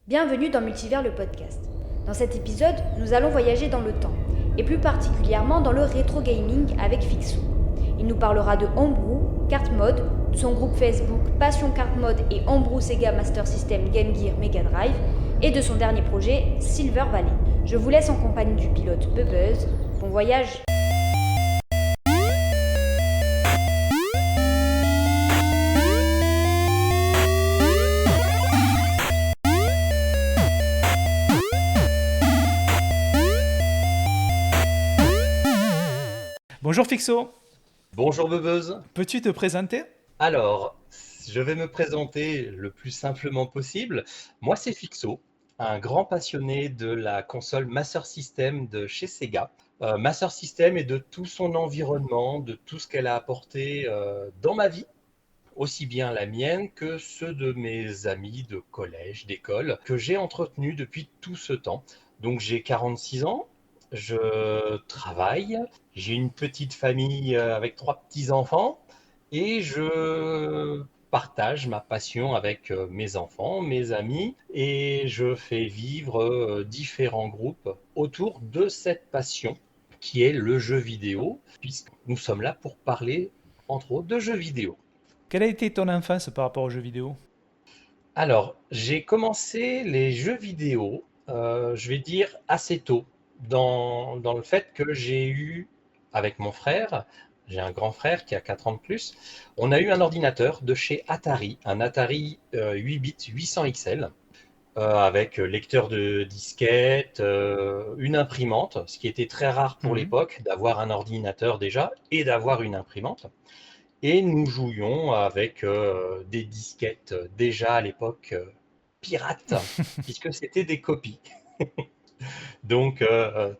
Bienvenue dans Multivers le podcast. Dans cet épisode, nous allons voyager dans le temps, et plus particulièrement dans le rétro gaming avec Fixo. Il nous parlera de Homebrew, Carte Mode, de son groupe Facebook Passion Carte Mode et Homebrew Sega Master System Game Gear Mega Drive, et de son dernier projet, Silver Valley. Je vous laisse en compagnie du pilote Bubuzz. Bon voyage! Bonjour Fixo, Bonjour Bebeuse. peux-tu te présenter? Alors, je vais me présenter le plus simplement possible. Moi, c'est Fixo, un grand passionné de la console Master System de chez Sega. Master System et de tout son environnement, de tout ce qu'elle a apporté dans ma vie, aussi bien la mienne que ceux de mes amis de collège, d'école, que j'ai entretenus depuis tout ce temps. Donc j'ai 46 ans, je travaille, j'ai une petite famille avec 3 petits-enfants et je partage ma passion avec mes enfants, mes amis et je fais vivre différents groupes autour de cette passion qui est le jeu vidéo, puisque nous sommes là pour parler entre autres de jeux vidéo. Quelle a été ton enfance par rapport aux jeux vidéo? Alors, j'ai commencé les jeux vidéo, je vais dire assez tôt, dans le fait que j'ai eu, avec mon frère, j'ai un grand frère qui a 4 ans de plus, on a eu un ordinateur de chez Atari, un Atari 8 bits 800 XL, avec lecteur de disquette, une imprimante, ce qui était très rare pour Mhm. l'époque, d'avoir un ordinateur déjà et d'avoir une imprimante. Et nous jouions avec des disquettes déjà à l'époque pirates, puisque c'était des copies. Donc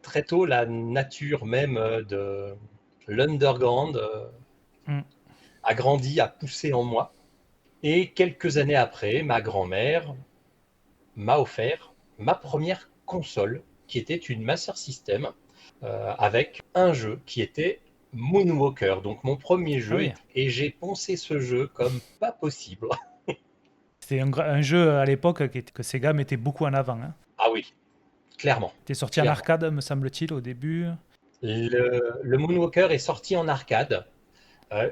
très tôt, la nature même de l'underground Mm. a grandi, a poussé en moi. Et quelques années après, ma grand-mère m'a offert ma première console, qui était une Master System, avec un jeu qui était Moonwalker, donc mon premier Ah jeu, oui, et j'ai poncé ce jeu comme pas possible. c'était un jeu à l'époque que Sega mettait beaucoup en avant, hein. Ah oui, clairement, Il était sorti en clairement. arcade, me semble-t-il, au début. Le Moonwalker est sorti en arcade,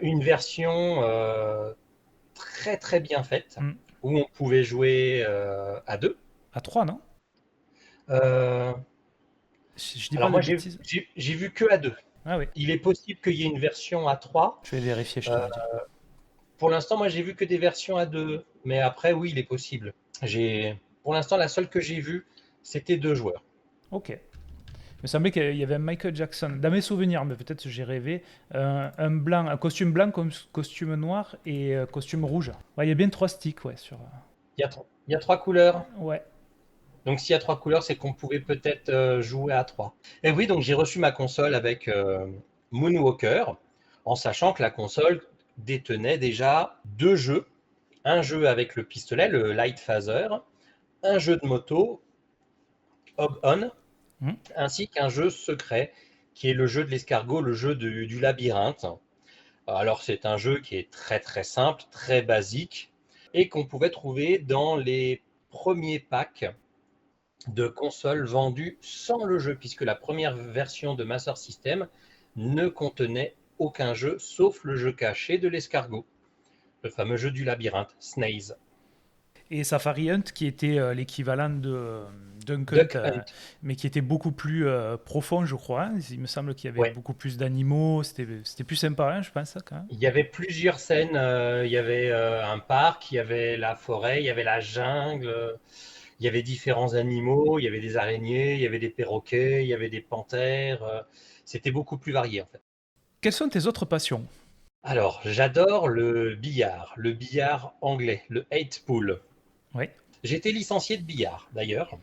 une version très très bien faite, Mm. où on pouvait jouer à deux. À 3, non? Euh, Je dis pas alors de moi j'ai bêtises. j'ai- j'ai vu que à deux. Ah oui, Il est possible qu'il y ait une version à trois. je vais vérifier, je te Euh, redis. pour l'instant, moi j'ai vu que des versions à deux, mais après oui, il est possible. Pour l'instant, la seule que j'ai vue, c'était 2 joueurs. Ok. Il me semblait qu'il y avait un Michael Jackson, dans mes souvenirs, mais peut-être que j'ai rêvé, un blanc, un costume blanc, costume noir et costume rouge. Ouais, il y a bien 3 sticks, ouais, sur... Il y a 3 couleurs. Ouais. Donc s'il y a 3 couleurs, c'est qu'on pouvait peut-être jouer à trois. Et oui, donc j'ai reçu ma console avec Moonwalker, en sachant que la console détenait déjà 2 jeux. Un jeu avec le pistolet, le Light Phaser, un jeu de moto, Hog On, Mm. ainsi qu'un jeu secret, qui est le jeu de l'escargot, le jeu du labyrinthe. Alors c'est un jeu qui est très très simple, très basique, et qu'on pouvait trouver dans les premiers packs de consoles vendues sans le jeu, puisque la première version de Master System ne contenait aucun jeu, sauf le jeu caché de l'escargot, le fameux jeu du labyrinthe, Snaze. Et Safari Hunt, qui était l'équivalent de Duck Hunt, Duck Hunt, mais qui était beaucoup plus profond, je crois, hein. Il me semble qu'il y avait ouais. beaucoup plus d'animaux, c'était plus sympa, hein, je pense, ça, quand même. Il y avait plusieurs scènes, il y avait un parc, il y avait la forêt, il y avait la jungle, il y avait différents animaux, il y avait des araignées, il y avait des perroquets, il y avait des panthères. C'était beaucoup plus varié en fait. Quelles sont tes autres passions? Alors, j'adore le billard anglais, le 8 pool. Oui. J'ai été licencié de billard d'ailleurs.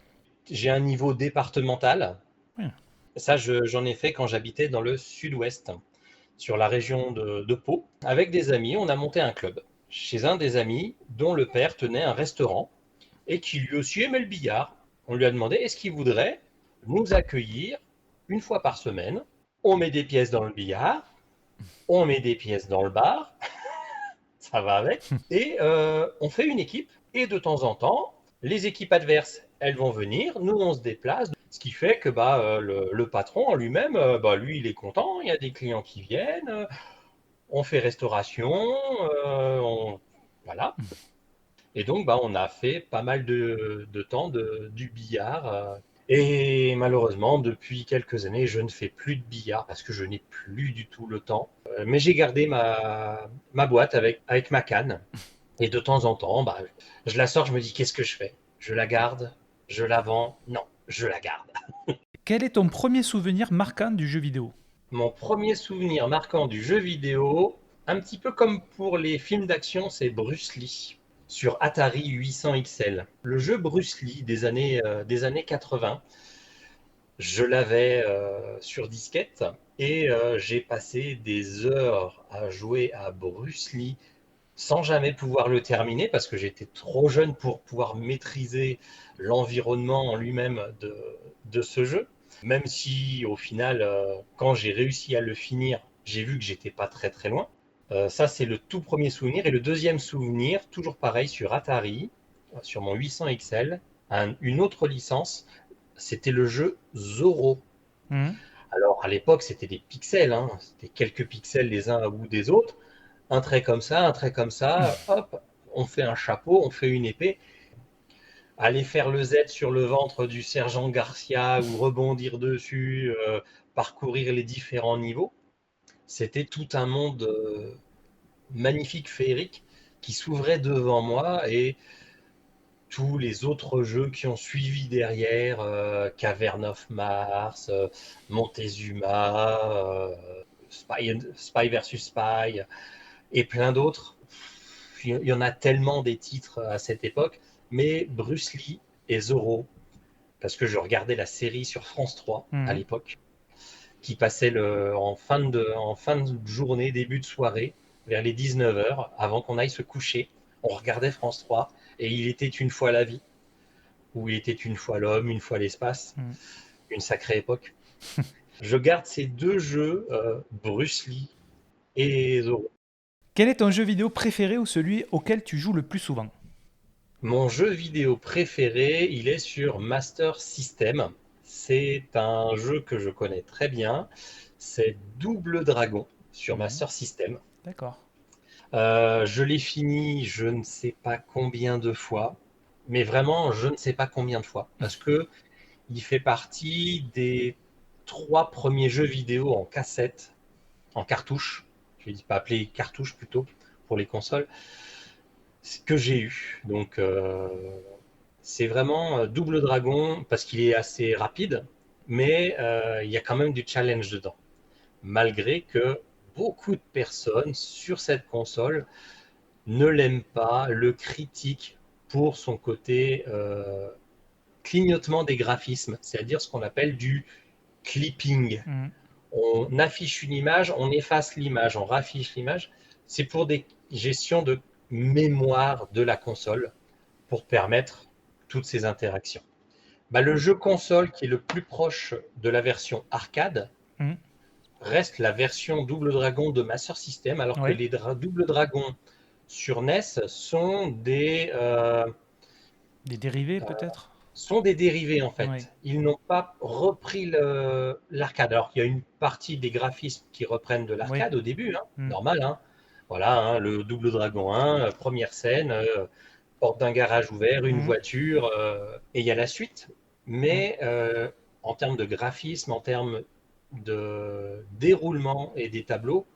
J'ai un niveau départemental. Oui. Ça, j'en ai fait quand j'habitais dans le sud-ouest, sur la région de Pau. Avec des amis, on a monté un club chez un des amis dont le père tenait un restaurant et qui lui aussi aimait le billard. On lui a demandé est-ce qu'il voudrait nous accueillir une fois par semaine. On met des pièces dans le billard, on met des pièces dans le bar, ça va avec, et on fait une équipe. Et de temps en temps, Les équipes adverses, elles vont venir, nous on se déplace, ce qui fait que le patron en lui-même, lui il est content, il y a des clients qui viennent, on fait restauration, voilà. Et donc on a fait pas mal de temps du billard. Et malheureusement, depuis quelques années, je ne fais plus de billard parce que je n'ai plus du tout le temps. Mais j'ai gardé ma boîte avec ma canne. Et de temps en temps, je la sors, je me dis qu'est-ce que je fais? Je la garde, je la vends? Non, je la garde. Quel est ton premier souvenir marquant du jeu vidéo? Mon premier souvenir marquant du jeu vidéo, un petit peu comme pour les films d'action, c'est Bruce Lee sur Atari 800 XL. Le jeu Bruce Lee des années 80, je l'avais sur disquette et j'ai passé des heures à jouer à Bruce Lee sans jamais pouvoir le terminer parce que j'étais trop jeune pour pouvoir maîtriser l'environnement en lui-même de ce jeu. Même si au final, quand j'ai réussi à le finir, j'ai vu que j'étais pas très très loin. Ça, c'est le tout premier souvenir. Et le deuxième souvenir, toujours pareil sur Atari, sur mon 800 XL, une autre licence, c'était le jeu Zorro. Mhm. Alors à l'époque, c'était des pixels, hein, c'était quelques pixels les uns à bout des autres. Un trait comme ça, hop, on fait un chapeau, on fait une épée. Aller faire le Z sur le ventre du sergent Garcia ou rebondir dessus, parcourir les différents niveaux, c'était tout un monde magnifique, féerique, qui s'ouvrait devant moi et tous les autres jeux qui ont suivi derrière, Cavern of Mars, Montezuma, Spy versus Spy, et plein d'autres. Il y en a tellement des titres à cette époque, mais Bruce Lee et Zorro, parce que je regardais la série sur France 3 à l'époque, qui passait en fin de journée, début de soirée, vers les 19h, avant qu'on aille se coucher. On regardait France 3 et il était une fois la vie, où il était une fois l'homme, une fois l'espace. Une sacrée époque. Je garde ces deux jeux, Bruce Lee et Zorro. Quel est ton jeu vidéo préféré ou celui auquel tu joues le plus souvent? Mon jeu vidéo préféré, il est sur Master System. C'est un jeu que je connais très bien. C'est Double Dragon sur Master System. D'accord. Je l'ai fini, je ne sais pas combien de fois, mais vraiment, je ne sais pas combien de fois, parce que il fait partie des 3 premiers jeux vidéo en cassette, en cartouche. Je ne vais pas appeler cartouche plutôt pour les consoles, que j'ai eu. Donc, c'est vraiment Double Dragon parce qu'il est assez rapide, mais il y a quand même du challenge dedans. Malgré que beaucoup de personnes sur cette console ne l'aiment pas, le critiquent pour son côté clignotement des graphismes, c'est-à-dire ce qu'on appelle du clipping. On affiche une image, on efface l'image, on raffiche l'image. C'est pour des gestions de mémoire de la console pour permettre toutes ces interactions. Le jeu console qui est le plus proche de la version arcade reste la version Double Dragon de Master System, alors que les Double Dragons sur NES sont des dérivés peut-être sont des dérivés en fait. Ils n'ont pas repris l'arcade. Alors qu'il y a une partie des graphismes qui reprennent de l'arcade au début, normal. Voilà, le Double Dragon 1, première scène, porte d'un garage ouvert, une voiture, et il y a la suite. Mais en termes de graphisme, en termes de déroulement et des tableaux,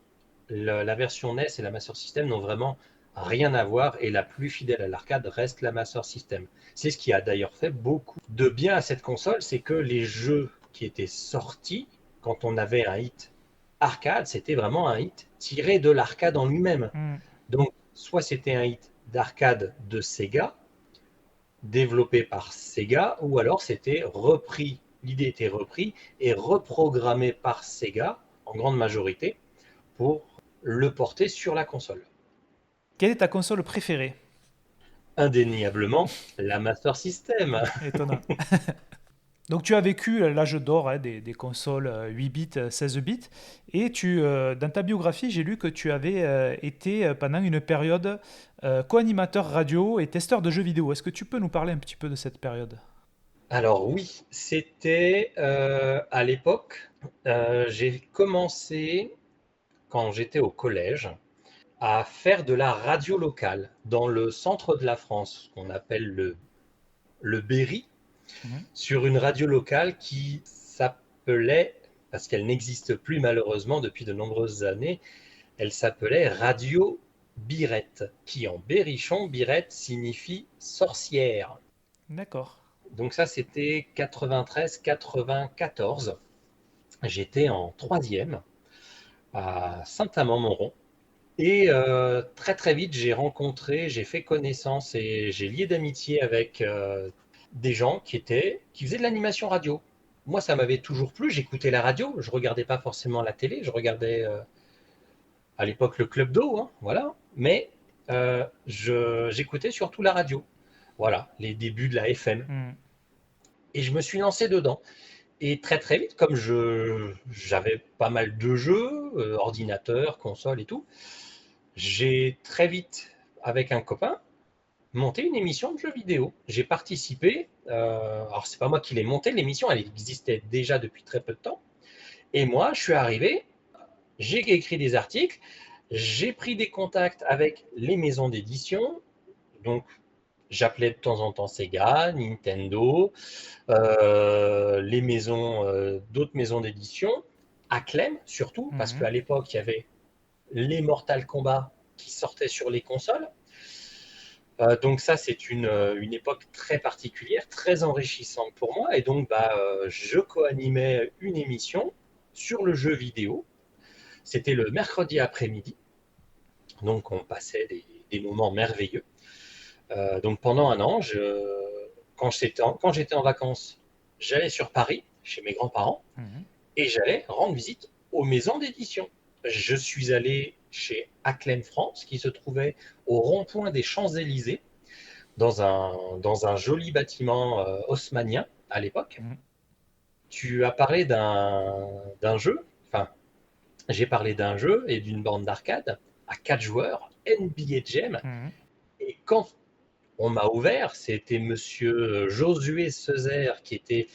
la version NES et la Master System n'ont vraiment rien à voir, et la plus fidèle à l'arcade reste la Master System. C'est ce qui a d'ailleurs fait beaucoup de bien à cette console, c'est que les jeux qui étaient sortis, quand on avait un hit arcade, c'était vraiment un hit tiré de l'arcade en lui-même. Donc, soit c'était un hit d'arcade de Sega, développé par Sega, ou alors c'était repris, l'idée était reprise et reprogrammée par Sega, en grande majorité, pour le porter sur la console. Quelle est ta console préférée? Indéniablement, la Master System. Étonnant. Donc tu as vécu l'âge d'or des consoles 8 bits, 16 bits, et dans ta biographie, j'ai lu que tu avais été pendant une période co-animateur radio et testeur de jeux vidéo. Est-ce que tu peux nous parler un petit peu de cette période? Alors oui, c'était à l'époque, j'ai commencé quand j'étais au collège à faire de la radio locale dans le centre de la France, qu'on appelle le Berry, Mhm. sur une radio locale qui s'appelait, parce qu'elle n'existe plus malheureusement depuis de nombreuses années, elle s'appelait Radio Birette, qui en berrichon, Birette signifie sorcière. D'accord. Donc ça, c'était 93-94. J'étais en troisième à Saint-Amand-Montrond. Et très très vite, j'ai fait connaissance et j'ai lié d'amitié avec des gens qui faisaient de l'animation radio. Moi, ça m'avait toujours plu. J'écoutais la radio. Je regardais pas forcément la télé. Je regardais à l'époque le Club d'eau, hein, voilà. Mais j'écoutais surtout la radio. Voilà, les débuts de la FM. Mhm. Et je me suis lancé dedans. Et très très vite, comme j'avais pas mal de jeux, ordinateur, console et tout, j'ai très vite, avec un copain, monté une émission de jeux vidéo. J'ai participé, alors c'est pas moi qui l'ai montée, l'émission elle existait déjà depuis très peu de temps. Et moi, je suis arrivé, j'ai écrit des articles, j'ai pris des contacts avec les maisons d'édition, donc j'appelais de temps en temps Sega, Nintendo, les maisons, d'autres maisons d'édition, Acclaim surtout, parce Mhm. qu'à l'époque, il y avait les Mortal Kombat qui sortaient sur les consoles. Donc ça, c'est une époque très particulière, très enrichissante pour moi. Et donc, je co-animais une émission sur le jeu vidéo. C'était le mercredi après-midi. Donc, on passait des moments merveilleux. Donc, pendant un an, quand j'étais en vacances, j'allais sur Paris, chez mes grands-parents, Mhm. et j'allais rendre visite aux maisons d'édition. Je suis allé chez Acclaim France, qui se trouvait au rond-point des Champs-Élysées, dans un joli bâtiment haussmannien à l'époque. Mhm. Tu as parlé d'un jeu, enfin, j'ai parlé d'un jeu et d'une borne d'arcade à 4 joueurs, NBA Jam, Mhm. et quand on m'a ouvert, c'était monsieur Josué Sezer qui était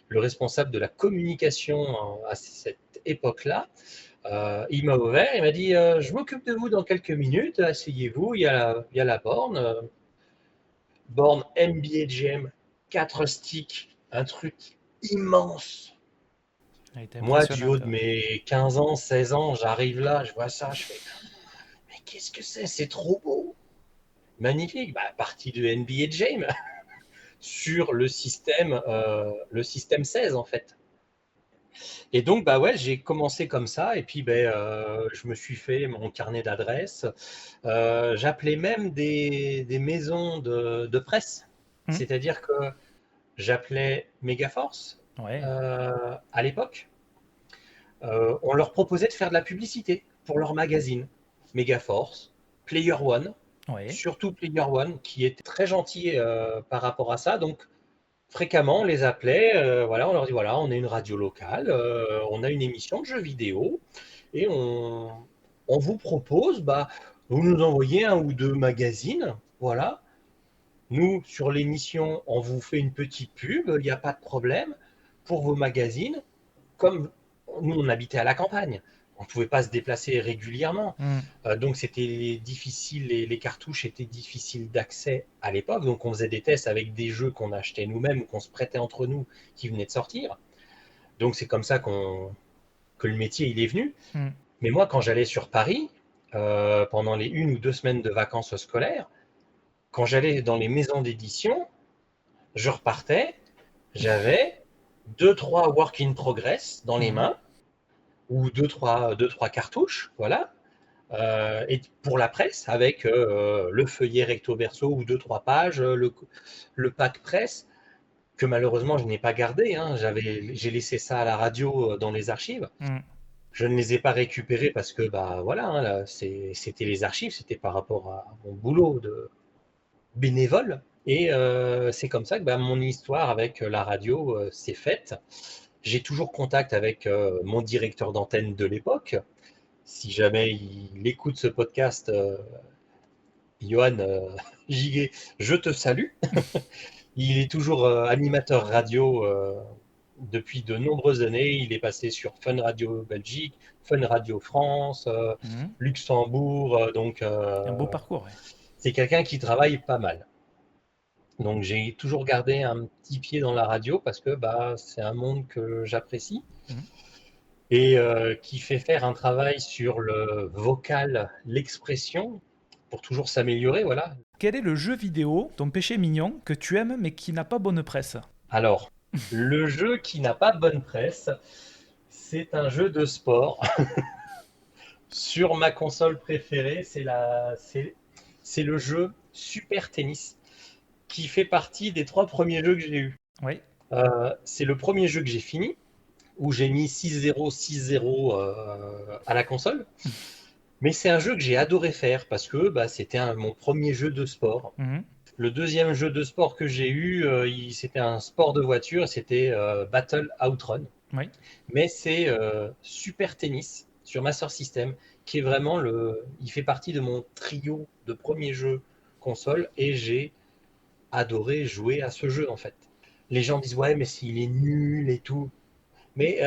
le responsable de la communication à cette époque-là. Il m'a ouvert, il m'a dit je m'occupe de vous dans quelques minutes, asseyez-vous, il y a la borne, borne NBA Jam, 4 sticks, un truc immense. Elle était Moi, du haut impressionnante. de mes 15 ans, 16 ans, j'arrive là, je vois ça, je fais mais qu'est-ce que c'est? C'est trop beau! Magnifique! Partie de NBA Jam sur le système 16 en fait. Et donc, bah ouais, j'ai commencé comme ça, et puis je me suis fait mon carnet d'adresses. J'appelais même des maisons de presse, Mhm. c'est-à-dire que j'appelais Megaforce Ouais. à l'époque. On leur proposait de faire de la publicité pour leur magazine. Megaforce, Player One, Ouais. surtout Player One, qui était très gentil par rapport à ça. Donc, fréquemment, on les appelait, voilà, on leur dit voilà, on est une radio locale, on a une émission de jeux vidéo et on vous propose, vous nous envoyez un ou deux magazines, voilà. Nous, sur l'émission, on vous fait une petite pub, il n'y a pas de problème pour vos magazines. Comme nous, on habitait à la campagne, on ne pouvait pas se déplacer régulièrement. Mhm. Donc c'était difficile, les cartouches étaient difficiles d'accès à l'époque, donc on faisait des tests avec des jeux qu'on achetait nous-mêmes ou qu'on se prêtait entre nous qui venaient de sortir. Donc c'est comme ça que le métier il est venu. Mhm. Mais moi quand j'allais sur Paris, pendant les 1 ou 2 semaines de vacances scolaires, quand j'allais dans les maisons d'édition, je repartais, j'avais 2, 3 work in progress dans les Mhm. mains, ou deux, trois cartouches, voilà. Et pour la presse, avec le feuillet recto verso ou 2, 3 pages, le pack presse, que malheureusement je n'ai pas gardé, hein. J'ai laissé ça à la radio dans les archives. Mhm. Je ne les ai pas récupérés parce que voilà, hein, c'était les archives, c'était par rapport à mon boulot de bénévole. Et c'est comme ça que mon histoire avec la radio s'est faite. J'ai toujours contact avec mon directeur d'antenne de l'époque. Si jamais il écoute ce podcast, Johan Giguet, je te salue. Il est toujours animateur radio depuis de nombreuses années. Il est passé sur Fun Radio Belgique, Fun Radio France, Mhm. Luxembourg. Un beau parcours, ouais. C'est quelqu'un qui travaille pas mal. Donc j'ai toujours gardé un petit pied dans la radio parce que c'est un monde que j'apprécie Mhm. et qui fait faire un travail sur le vocal, l'expression, pour toujours s'améliorer, voilà. Quel est le jeu vidéo, ton péché mignon, que tu aimes mais qui n'a pas bonne presse? Alors, le jeu qui n'a pas bonne presse, c'est un jeu de sport. Sur ma console préférée, c'est le jeu Super Tennis, qui fait partie des 3 premiers jeux que j'ai eus. Oui. C'est le premier jeu que j'ai fini, où j'ai mis 6-0, 6-0 à la console. Mais c'est un jeu que j'ai adoré faire parce que c'était mon premier jeu de sport. Mhm. Le deuxième jeu de sport que j'ai eu, c'était un sport de voiture, c'était Battle Outrun. Oui. Mais c'est Super Tennis sur Master System, qui est vraiment il fait partie de mon trio de premiers jeux console et j'ai adoré jouer à ce jeu en fait. Les gens disent ouais mais s'il est nul et tout. Mais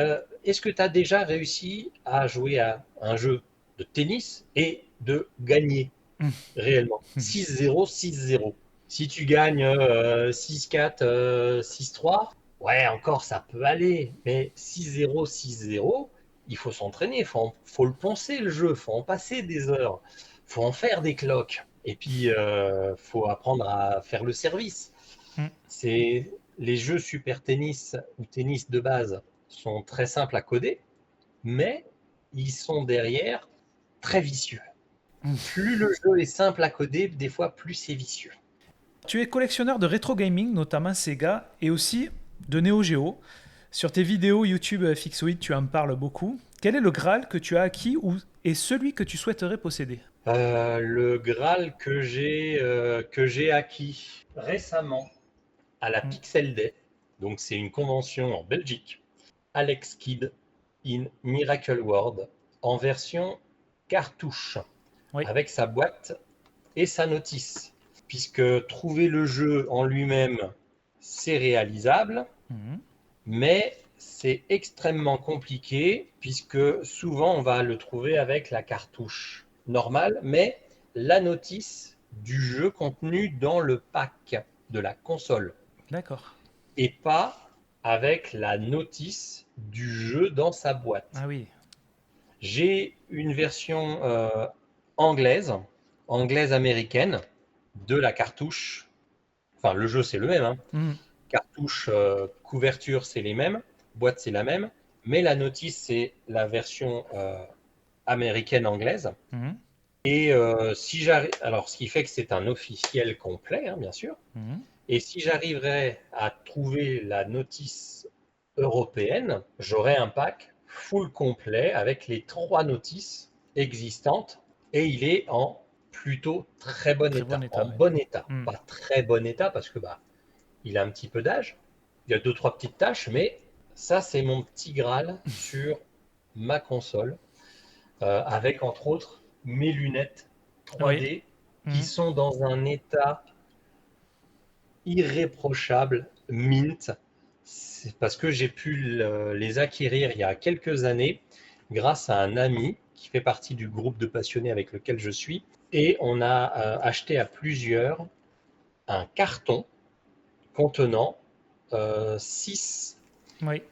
est-ce que tu as déjà réussi à jouer à un jeu de tennis et de gagner réellement? 6-0, 6-0. Si tu gagnes 6-4, 6-3, ouais, encore ça peut aller. Mais 6-0, 6-0, il faut s'entraîner, faut le penser le jeu, faut en passer des heures, faut en faire des cloques. Et puis, faut apprendre à faire le service. Mm. Les jeux Super Tennis ou tennis de base sont très simples à coder, mais ils sont derrière très vicieux. Plus le jeu est simple à coder, des fois plus c'est vicieux. Tu es collectionneur de rétro gaming, notamment Sega, et aussi de Neo Geo. Sur tes vidéos YouTube Fixoid, tu en parles beaucoup. Quel est le Graal que tu as acquis et celui que tu souhaiterais posséder? Le Graal que j'ai acquis récemment à la Mm. Pixel Day, donc c'est une convention en Belgique, Alex Kidd in Miracle World, en version cartouche, Oui. avec sa boîte et sa notice. Puisque trouver le jeu en lui-même, c'est réalisable, Mhm. mais c'est extrêmement compliqué, puisque souvent on va le trouver avec la cartouche normale, mais la notice du jeu contenu dans le pack de la console, D'accord. et pas avec la notice du jeu dans sa boîte. Ah oui. J'ai une version anglaise-américaine de la cartouche. Enfin, le jeu, c'est le même, hein. Mhm. Cartouche, couverture, c'est les mêmes. Boîte, c'est la même. Mais la notice, c'est la version américaine-anglaise. Mhm. Et si j'arrive. Alors, ce qui fait que c'est un officiel complet, hein, bien sûr. Mhm. Et si j'arriverais à trouver la notice européenne, j'aurais un pack full complet avec les 3 notices existantes et il est en plutôt très bon Très bon état. En état, oui. bon état, Mm. pas très bon état parce que il a un petit peu d'âge, il y a 2-3 petites taches, mais ça c'est mon petit Graal sur ma console avec entre autres mes lunettes Oui. 3D qui Mhm. sont dans un état irréprochable, mint. C'est parce que j'ai pu les acquérir il y a quelques années grâce à un ami qui fait partie du groupe de passionnés avec lequel je suis. Et on a acheté à plusieurs un carton contenant 6. Oui.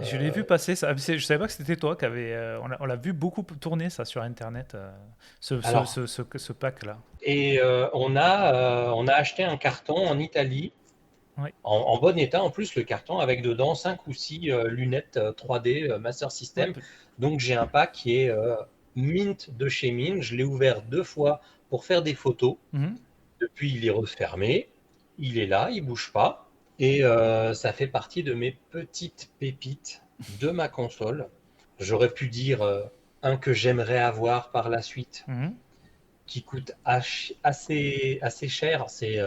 Je l'ai vu passer, ça. Je savais pas que c'était toi qui avait. On l'a vu beaucoup tourner ça sur Internet, Alors, ce pack-là. et on a acheté un carton en Italie Oui. en bon état, en plus le carton avec dedans 5 ou 6 lunettes 3D Master Ouais, System. Donc j'ai un pack qui est mint de chez Mint. Je l'ai ouvert 2 fois pour faire des photos. Mhm. Depuis il est refermé, il est là, il bouge pas. Et ça fait partie de mes petites pépites de ma console. J'aurais pu dire un que j'aimerais avoir par la suite. Mhm. qui coûtent assez cher, c'est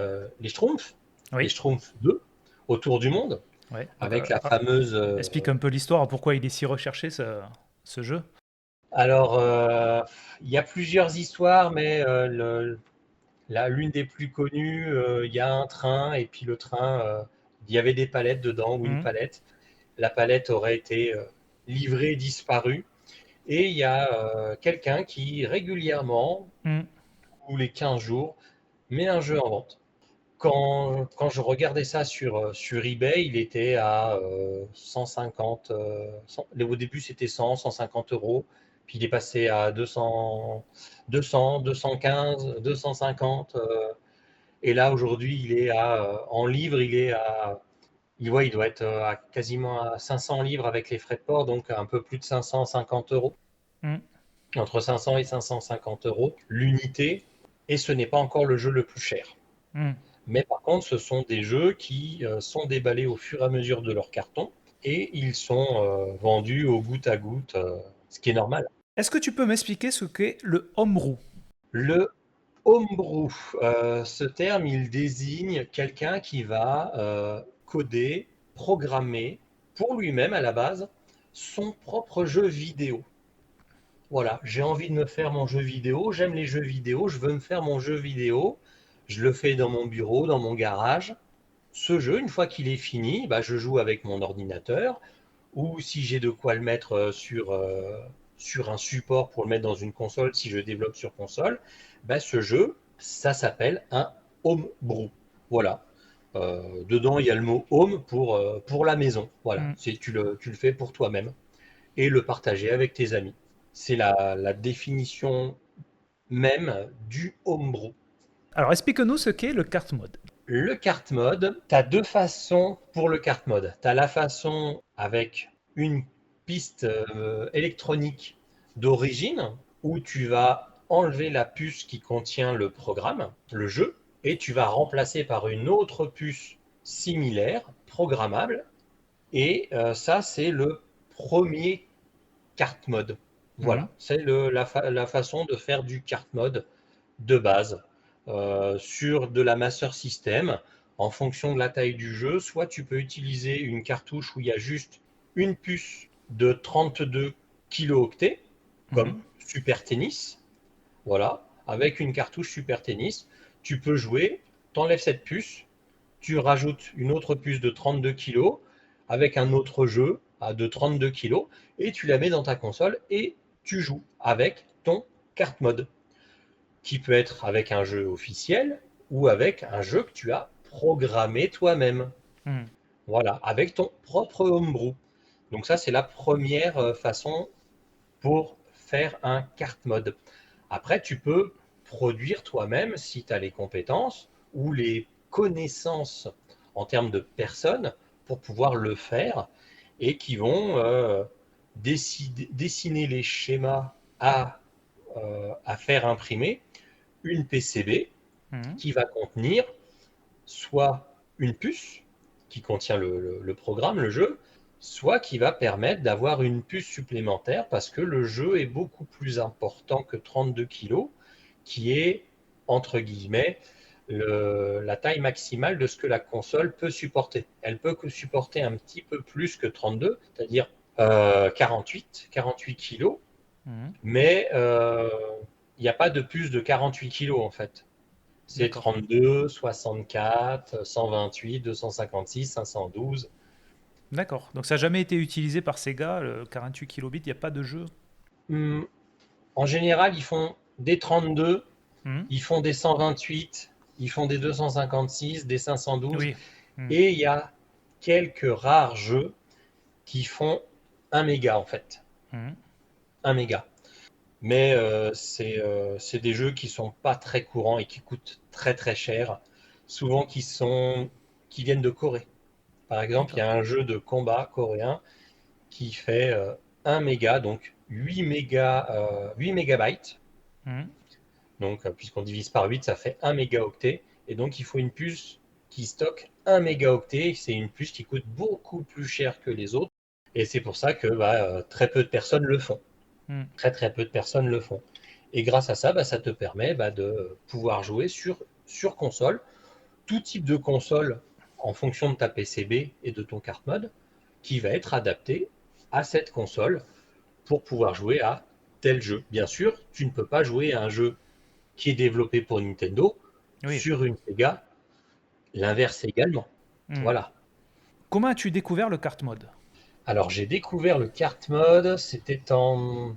les Schtroumpfs, les Oui. Schtroumpfs 2, autour du monde, Ouais. Donc, avec la fameuse... explique un peu l'histoire, pourquoi il est si recherché ce jeu. Alors, il y a plusieurs histoires, mais l'une des plus connues, il y a un train, et puis le train, il y avait des palettes dedans, ou une Mhm. palette. La palette aurait été livrée, disparue. Et il y a quelqu'un qui régulièrement, Mhm. tous les 15 jours, met un jeu en vente. Quand je regardais ça sur eBay, il était à 150, au début c'était 100, 150 euros, puis il est passé à 200, 200, 215, 250, et là aujourd'hui il est en livres, il doit être à quasiment à 500 livres avec les frais de port, donc un peu plus de 550 euros, Mhm. entre 500 et 550 euros l'unité, et ce n'est pas encore le jeu le plus cher. Mhm. Mais par contre, ce sont des jeux qui sont déballés au fur et à mesure de leur carton, et ils sont vendus au goutte à goutte, ce qui est normal. Est-ce que tu peux m'expliquer ce qu'est le homebrew? Le homebrew, ce terme, il désigne quelqu'un qui va coder, programmer pour lui-même à la base son propre jeu vidéo. Voilà, j'ai envie de me faire mon jeu vidéo, j'aime les jeux vidéo, je veux me faire mon jeu vidéo, je le fais dans mon bureau, dans mon garage. Ce jeu, une fois qu'il est fini, bah, je joue avec mon ordinateur, ou si j'ai de quoi le mettre sur un support pour le mettre dans une console, si je développe sur console, bah, ce jeu, ça s'appelle un homebrew. Voilà. Dedans, il y a le mot home pour la maison. Voilà. Mhm. Tu le fais pour toi-même et le partager avec tes amis. C'est la définition même du homebrew. Alors, explique-nous ce qu'est le cart mode. Le cart mode, tu as deux façons pour le cart mode. Tu as la façon avec une piste électronique d'origine où tu vas enlever la puce qui contient le programme, le jeu, et tu vas remplacer par une autre puce similaire, programmable. Et ça, c'est le premier cart mode. Mhm. Voilà, c'est la façon de faire du cart mode de base sur de la Master System. En fonction de la taille du jeu, soit tu peux utiliser une cartouche où il y a juste une puce de 32 kilooctets, comme Mhm. Super Tennis. Voilà, avec une cartouche Super Tennis, tu peux jouer, t'enlèves cette puce, tu rajoutes une autre puce de 32 kilos avec un autre jeu de 32 kilos et tu la mets dans ta console et tu joues avec ton cart mode, qui peut être avec un jeu officiel ou avec un jeu que tu as programmé toi-même. Mhm. Voilà, avec ton propre homebrew. Donc ça, c'est la première façon pour faire un cart mode. Après, tu peux produire toi-même si tu as les compétences ou les connaissances en termes de personnes pour pouvoir le faire et qui vont dessiner les schémas à faire imprimer une PCB Mhm. qui va contenir soit une puce qui contient le programme, le jeu, soit qui va permettre d'avoir une puce supplémentaire parce que le jeu est beaucoup plus important que 32 kilos, qui est, entre guillemets, la taille maximale de ce que la console peut supporter. Elle peut que supporter un petit peu plus que 32, c'est-à-dire 48 kilos, Mhm. mais il n'y a pas de puce de 48 kilos en fait. C'est D'accord. 32, 64, 128, 256, 512. D'accord. Donc, ça n'a jamais été utilisé par Sega, le 48 kilobits, il n'y a pas de jeu. Hum, En général, ils font des 32, Mhm. ils font des 128, ils font des 256, des 512, Oui. Mhm. et il y a quelques rares jeux qui font 1 méga en fait. Mhm. 1 méga. Mais c'est des jeux qui sont pas très courants et qui coûtent très très cher, souvent qui viennent de Corée. Par exemple, il y D'accord. a un jeu de combat coréen qui fait 1 méga, donc 8 mégabytes. Mhm. Donc, puisqu'on divise par 8, ça fait 1 mégaoctet. Et donc, il faut une puce qui stocke 1 mégaoctet. C'est une puce qui coûte beaucoup plus cher que les autres. Et c'est pour ça que très peu de personnes le font. Mhm. Très, très peu de personnes le font. Et grâce à ça, ça te permet de pouvoir jouer sur console, tout type de console en fonction de ta PCB et de ton carte mode, qui va être adapté à cette console pour pouvoir jouer à tel jeu. Bien sûr, tu ne peux pas jouer à un jeu qui est développé pour Nintendo Oui. sur une Sega, l'inverse également. Voilà. Comment as-tu découvert le kart mode? Alors, j'ai découvert le kart mode, c'était en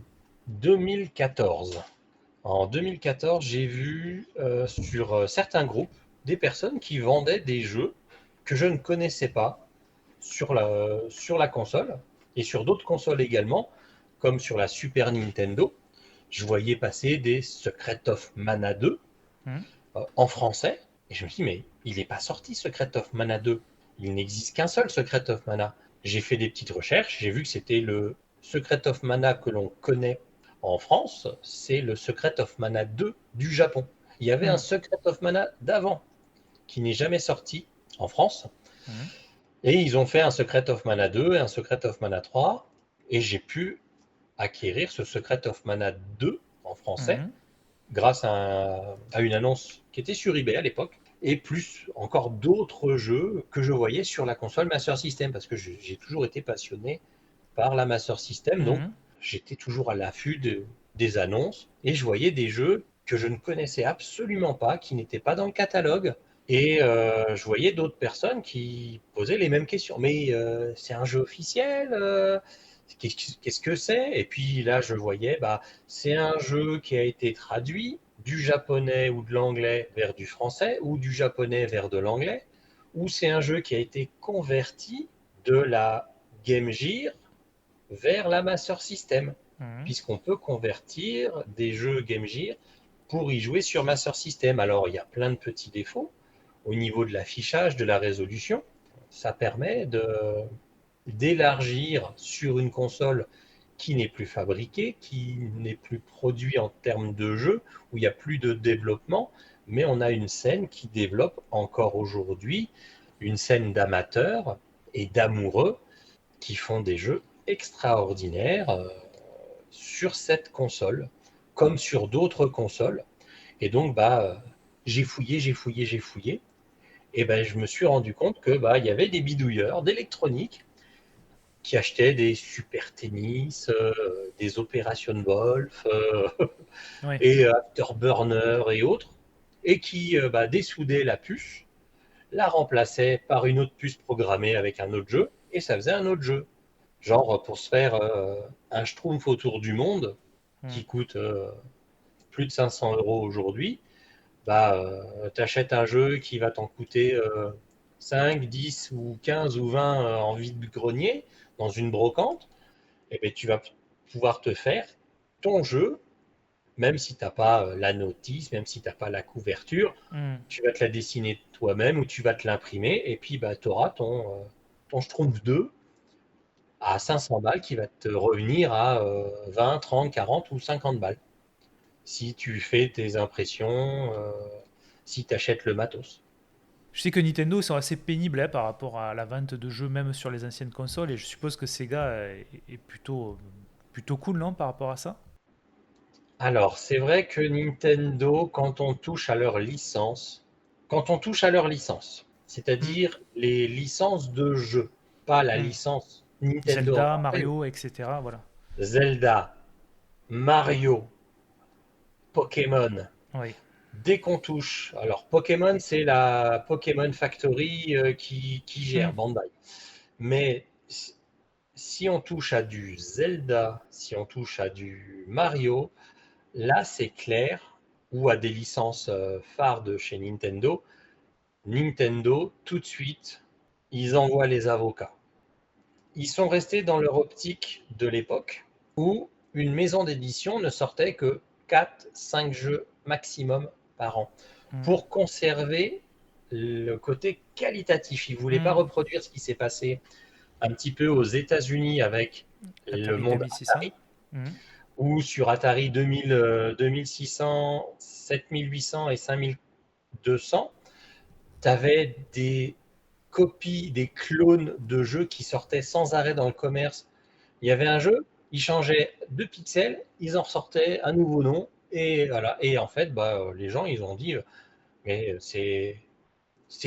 2014. En 2014, j'ai vu sur certains groupes des personnes qui vendaient des jeux que je ne connaissais pas sur la console et sur d'autres consoles également, comme sur la Super Nintendo. Je voyais passer des Secret of Mana 2 en français et je me dis mais il n'est pas sorti Secret of Mana 2. Il n'existe qu'un seul Secret of Mana. J'ai fait des petites recherches, j'ai vu que c'était le Secret of Mana que l'on connaît en France, c'est le Secret of Mana 2 du Japon. Il y avait un Secret of Mana d'avant qui n'est jamais sorti en France. Et ils ont fait un Secret of Mana 2 et un Secret of Mana 3. Et j'ai pu acquérir ce Secret of Mana 2 en français grâce à une annonce qui était sur eBay à l'époque. Et plus encore d'autres jeux que je voyais sur la console Master System. Parce que j'ai toujours été passionné par la Master System. Donc j'étais toujours à l'affût des annonces. Et je voyais des jeux que je ne connaissais absolument pas, qui n'étaient pas dans le catalogue. Et je voyais d'autres personnes qui posaient les mêmes questions. Mais c'est un jeu officiel qu'est-ce que c'est? Et puis là, je voyais, c'est un jeu qui a été traduit du japonais ou de l'anglais vers du français, ou du japonais vers de l'anglais, ou c'est un jeu qui a été converti de la Game Gear vers la Master System, puisqu'on peut convertir des jeux Game Gear pour y jouer sur Master System. Alors, il y a plein de petits défauts au niveau de l'affichage, de la résolution. Ça permet d'élargir sur une console qui n'est plus fabriquée, qui n'est plus produite en termes de jeu, où il n'y a plus de développement, mais on a une scène qui développe encore aujourd'hui, une scène d'amateurs et d'amoureux qui font des jeux extraordinaires sur cette console, comme sur d'autres consoles. Et donc, j'ai fouillé, et je me suis rendu compte que il y avait des bidouilleurs d'électronique qui achetaient des Super Tennis, des Operation Wolf, et Afterburner et autres, et qui dessoudaient la puce, la remplaçaient par une autre puce programmée avec un autre jeu, et ça faisait un autre jeu. Genre pour se faire un Schtroumpf autour du monde, qui coûte plus de 500 € aujourd'hui, tu achètes un jeu qui va t'en coûter 5, 10 ou 15 ou 20 en vide-grenier, dans une brocante, et tu vas pouvoir te faire ton jeu, même si tu n'as pas la notice, même si tu n'as pas la couverture, tu vas te la dessiner toi-même ou tu vas te l'imprimer, et puis tu auras ton Schtroumpf 2 à 500 balles qui va te revenir à 20, 30, 40 ou 50 balles. Si tu fais tes impressions, si tu achètes le matos. Je sais que Nintendo sont assez pénibles par rapport à la vente de jeux, même sur les anciennes consoles, et je suppose que Sega est plutôt cool, non, par rapport à ça? Alors, c'est vrai que Nintendo, quand on touche à leur licence, c'est-à-dire les licences de jeux, pas la licence Nintendo. Zelda, Mario, etc. Voilà. Zelda, Mario, Pokémon. Oui. Dès qu'on touche, alors Pokémon, c'est la Pokémon Factory qui gère Bandai. Mais si on touche à du Zelda, si on touche à du Mario, là c'est clair, ou à des licences phares de chez Nintendo, tout de suite, ils envoient les avocats. Ils sont restés dans leur optique de l'époque, où une maison d'édition ne sortait que 4-5 jeux maximum par an, pour conserver le côté qualitatif. Ils ne voulaient pas reproduire ce qui s'est passé un petit peu aux États-Unis avec le monde Atari, où sur Atari 2000, 2600, 7800 et 5200, tu avais des copies, des clones de jeux qui sortaient sans arrêt dans le commerce. Il y avait un jeu, ils changeaient 2 pixels, ils en ressortaient un nouveau nom, Et voilà. Et en fait, les gens, ils ont dit, mais c'est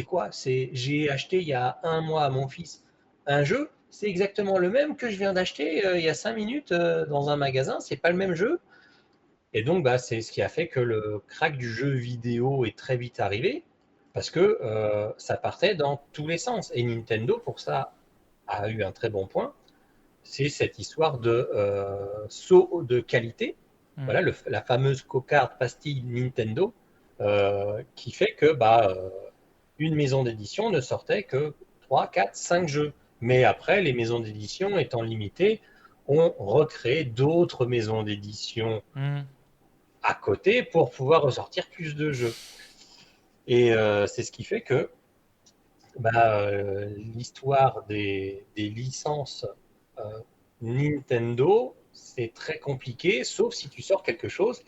quoi? J'ai acheté il y a un mois à mon fils un jeu, c'est exactement le même que je viens d'acheter il y a 5 minutes dans un magasin, c'est pas le même jeu. Et donc, c'est ce qui a fait que le crack du jeu vidéo est très vite arrivé, parce que ça partait dans tous les sens. Et Nintendo, pour ça, a eu un très bon point. C'est cette histoire de saut de qualité. Voilà, la fameuse cocarde pastille Nintendo, qui fait que une maison d'édition ne sortait que 3, 4, 5 jeux. Mais après, les maisons d'édition étant limitées, on recrée d'autres maisons d'édition à côté pour pouvoir ressortir plus de jeux. Et c'est ce qui fait que l'histoire des licences Nintendo, c'est très compliqué, sauf si tu sors quelque chose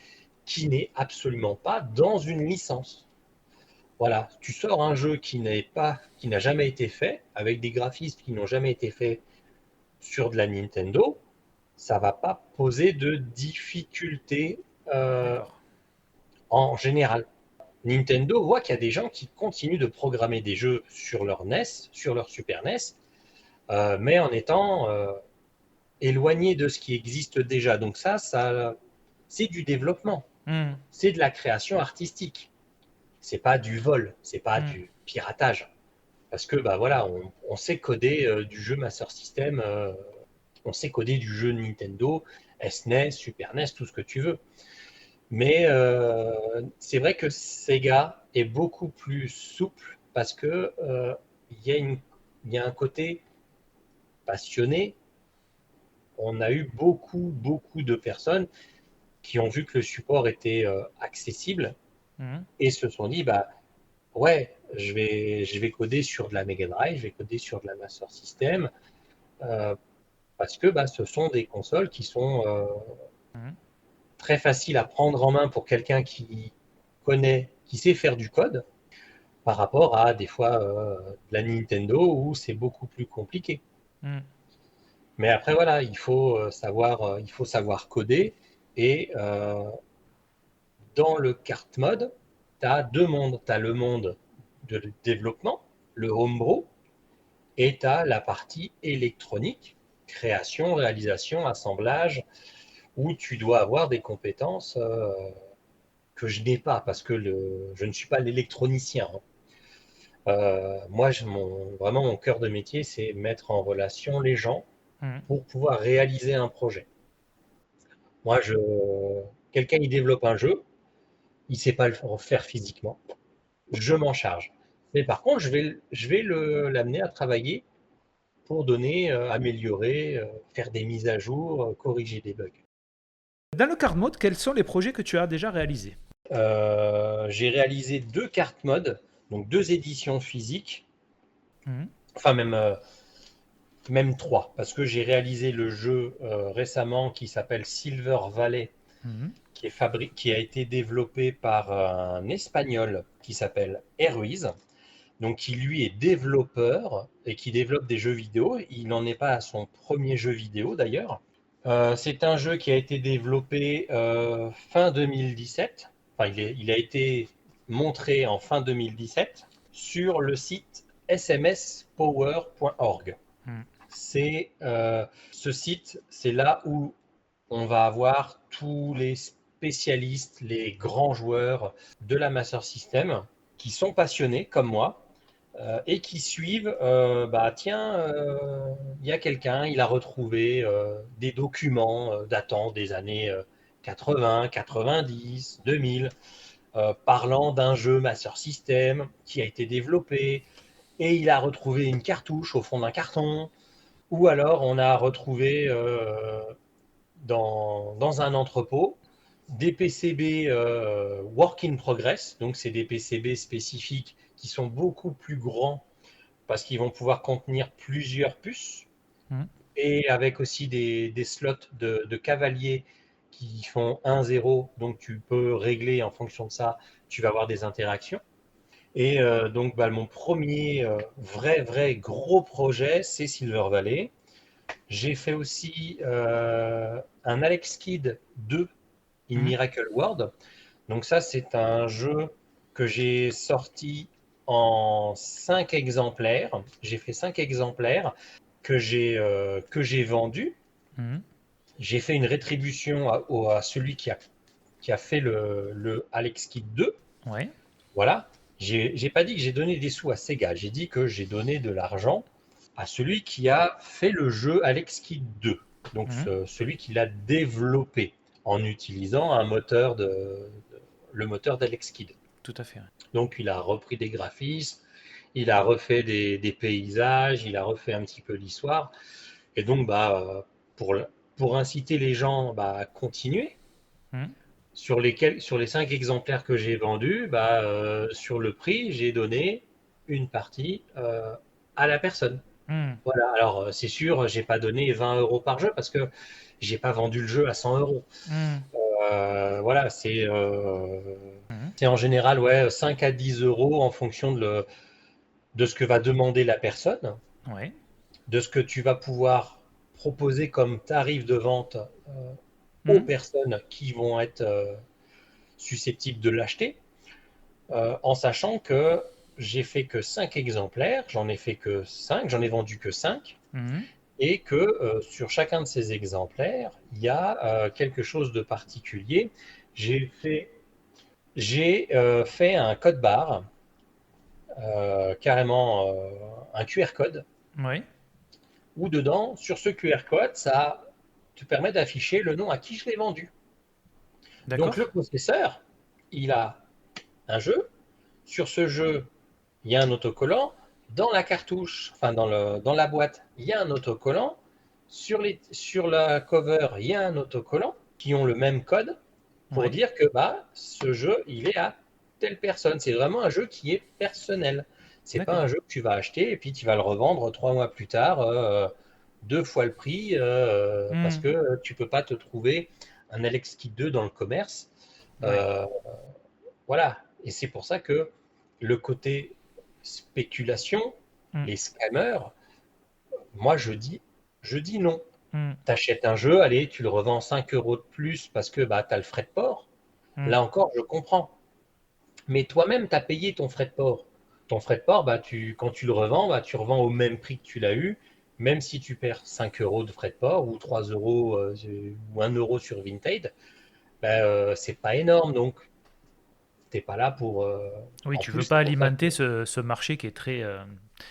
qui n'est absolument pas dans une licence. Voilà, tu sors un jeu qui n'a jamais été fait, avec des graphismes qui n'ont jamais été faits sur de la Nintendo, ça va pas poser de difficultés en général. Nintendo voit qu'il y a des gens qui continuent de programmer des jeux sur leur NES, sur leur Super NES, mais en étant éloigné de ce qui existe déjà. Donc ça c'est du développement, c'est de la création artistique. C'est pas du vol, c'est pas du piratage. Parce que on sait coder du jeu Master System, on sait coder du jeu Nintendo, SNES, Super NES, tout ce que tu veux. Mais c'est vrai que Sega est beaucoup plus souple parce que il y a un côté passionné. On a eu beaucoup de personnes qui ont vu que le support était accessible et se sont dit ouais, je vais coder sur de la Mega Drive, je vais coder sur de la Master System parce que ce sont des consoles qui sont très faciles à prendre en main pour quelqu'un qui connaît, qui sait faire du code, par rapport à des fois de la Nintendo où c'est beaucoup plus compliqué. Mais après voilà, il faut savoir coder et dans le kart mode, tu as deux mondes. Tu as le monde de développement, le homebrew, et tu as la partie électronique, création, réalisation, assemblage, où tu dois avoir des compétences que je n'ai pas, parce que je ne suis pas l'électronicien. Moi, vraiment, mon cœur de métier, c'est mettre en relation les gens pour pouvoir réaliser un projet. Moi, quelqu'un, il développe un jeu, il ne sait pas le faire physiquement, je m'en charge. Mais par contre, je vais l'amener à travailler pour donner, améliorer, faire des mises à jour, corriger des bugs. Dans le card mode, quels sont les projets que tu as déjà réalisés? J'ai réalisé 2 cartes mode, donc 2 éditions physiques, enfin même 3, parce que j'ai réalisé le jeu récemment qui s'appelle Silver Valley, qui a été développé par un Espagnol qui s'appelle Heruiz, donc qui lui est développeur et qui développe des jeux vidéo. Il n'en est pas à son premier jeu vidéo d'ailleurs. C'est un jeu qui a été développé fin 2017. Enfin, il a été montré en fin 2017 sur le site smspower.org. Ce site, c'est là où on va avoir tous les spécialistes, les grands joueurs de la Master System qui sont passionnés comme moi et qui suivent, il y a quelqu'un, il a retrouvé des documents datant des années 80, 90, 2000, parlant d'un jeu Master System qui a été développé, et il a retrouvé une cartouche au fond d'un carton, ou alors on a retrouvé dans un entrepôt des PCB work in progress, donc c'est des PCB spécifiques qui sont beaucoup plus grands parce qu'ils vont pouvoir contenir plusieurs puces et avec aussi des slots de cavalier qui font 1-0, donc tu peux régler en fonction de ça, tu vas avoir des interactions. Et donc mon premier vrai gros projet, c'est Silver Valley. J'ai fait aussi un Alex Kidd 2 In Miracle World. Donc ça, c'est un jeu que j'ai sorti en 5 exemplaires. J'ai fait 5 exemplaires que j'ai vendus. Mhm. J'ai fait une rétribution à celui qui a fait le Alex Kidd 2. Ouais. Voilà. J'ai pas dit que j'ai donné des sous à Sega. J'ai dit que j'ai donné de l'argent à celui qui a fait le jeu Alex Kidd 2. Donc celui qui l'a développé en utilisant le moteur d'Alex Kidd. Tout à fait. Donc il a repris des graphismes, il a refait des paysages, il a refait un petit peu l'histoire. Et donc pour inciter les gens à continuer, Mhm. sur les 5 exemplaires que j'ai vendus, sur le prix, j'ai donné une partie à la personne. Mhm. Voilà, alors c'est sûr, j'ai pas donné 20 € par jeu parce que j'ai pas vendu le jeu à 100 €. Mhm. Voilà, c'est en général 5 à 10 € en fonction de ce que va demander la personne, Ouais. de ce que tu vas pouvoir proposer comme tarif de vente aux Mhm. personnes qui vont être susceptibles de l'acheter, en sachant que j'ai fait que 5 exemplaires, j'en ai fait que 5, j'en ai vendu que 5, Mhm. et que sur chacun de ces exemplaires, il y a quelque chose de particulier. J'ai fait un code barre, carrément un QR code, Ouais. où dedans, sur ce QR code, ça te permet d'afficher le nom à qui je l'ai vendu. Donc le D'accord. possesseur, il a un jeu. Sur ce jeu, il y a un autocollant. Dans la cartouche, enfin dans la boîte, il y a un autocollant. Sur la cover, il y a un autocollant qui ont le même code pour Ouais. dire que ce jeu, il est à telle personne. C'est vraiment un jeu qui est personnel. C'est pas un D'accord. jeu que tu vas acheter et puis tu vas le revendre 3 mois plus tard, 2 fois le prix, parce Mhm. que tu peux pas te trouver un Alex Kidd 2 dans le commerce. Ouais. Euh, voilà. Et c'est pour ça que le côté spéculation, Mhm. les scammers, moi je dis non. Mhm. Tu achètes un jeu, allez, tu le revends 5 € de plus parce que tu as le frais de port. Mhm. Là encore, je comprends. Mais toi-même, tu as payé ton frais de port. Ton frais de port, quand tu le revends, tu revends au même prix que tu l'as eu, même si tu perds 5 € de frais de port ou 3 € ou 1 € sur Vinted, c'est pas énorme. Donc, t'es pas là pour. Oui, En tu veux plus, pas c'est pour ça que. alimenter ce marché qui est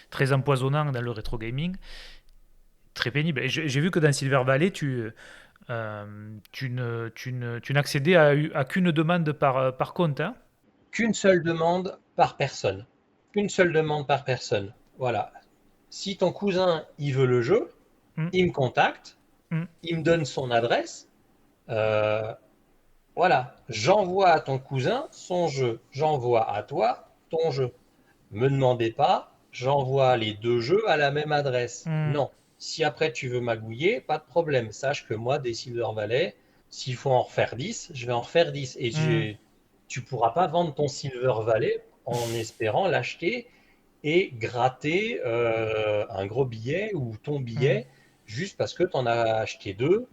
très empoisonnant dans le rétro gaming, très pénible. Et j'ai vu que dans Silver Valley, tu n'accédais à qu'une demande par compte, hein? Qu'une seule demande par personne. Une seule demande par personne. Voilà. Si ton cousin, il veut le jeu, Mm, il me contacte, mm, il me donne son adresse. euh, Voilà, j'envoie à ton cousin son jeu, j'envoie à toi ton jeu. Me demandez pas, j'envoie les 2 jeux à la même adresse. mm, Non. Si après tu veux magouiller, pas de problème. Sache que moi, des Silver Valley, s'il faut en refaire 10, je vais en refaire 10. Et mm, tu pourras pas vendre ton Silver Valley en espérant l'acheter et gratter un gros billet ou ton mm. billet juste parce que tu en as acheté 2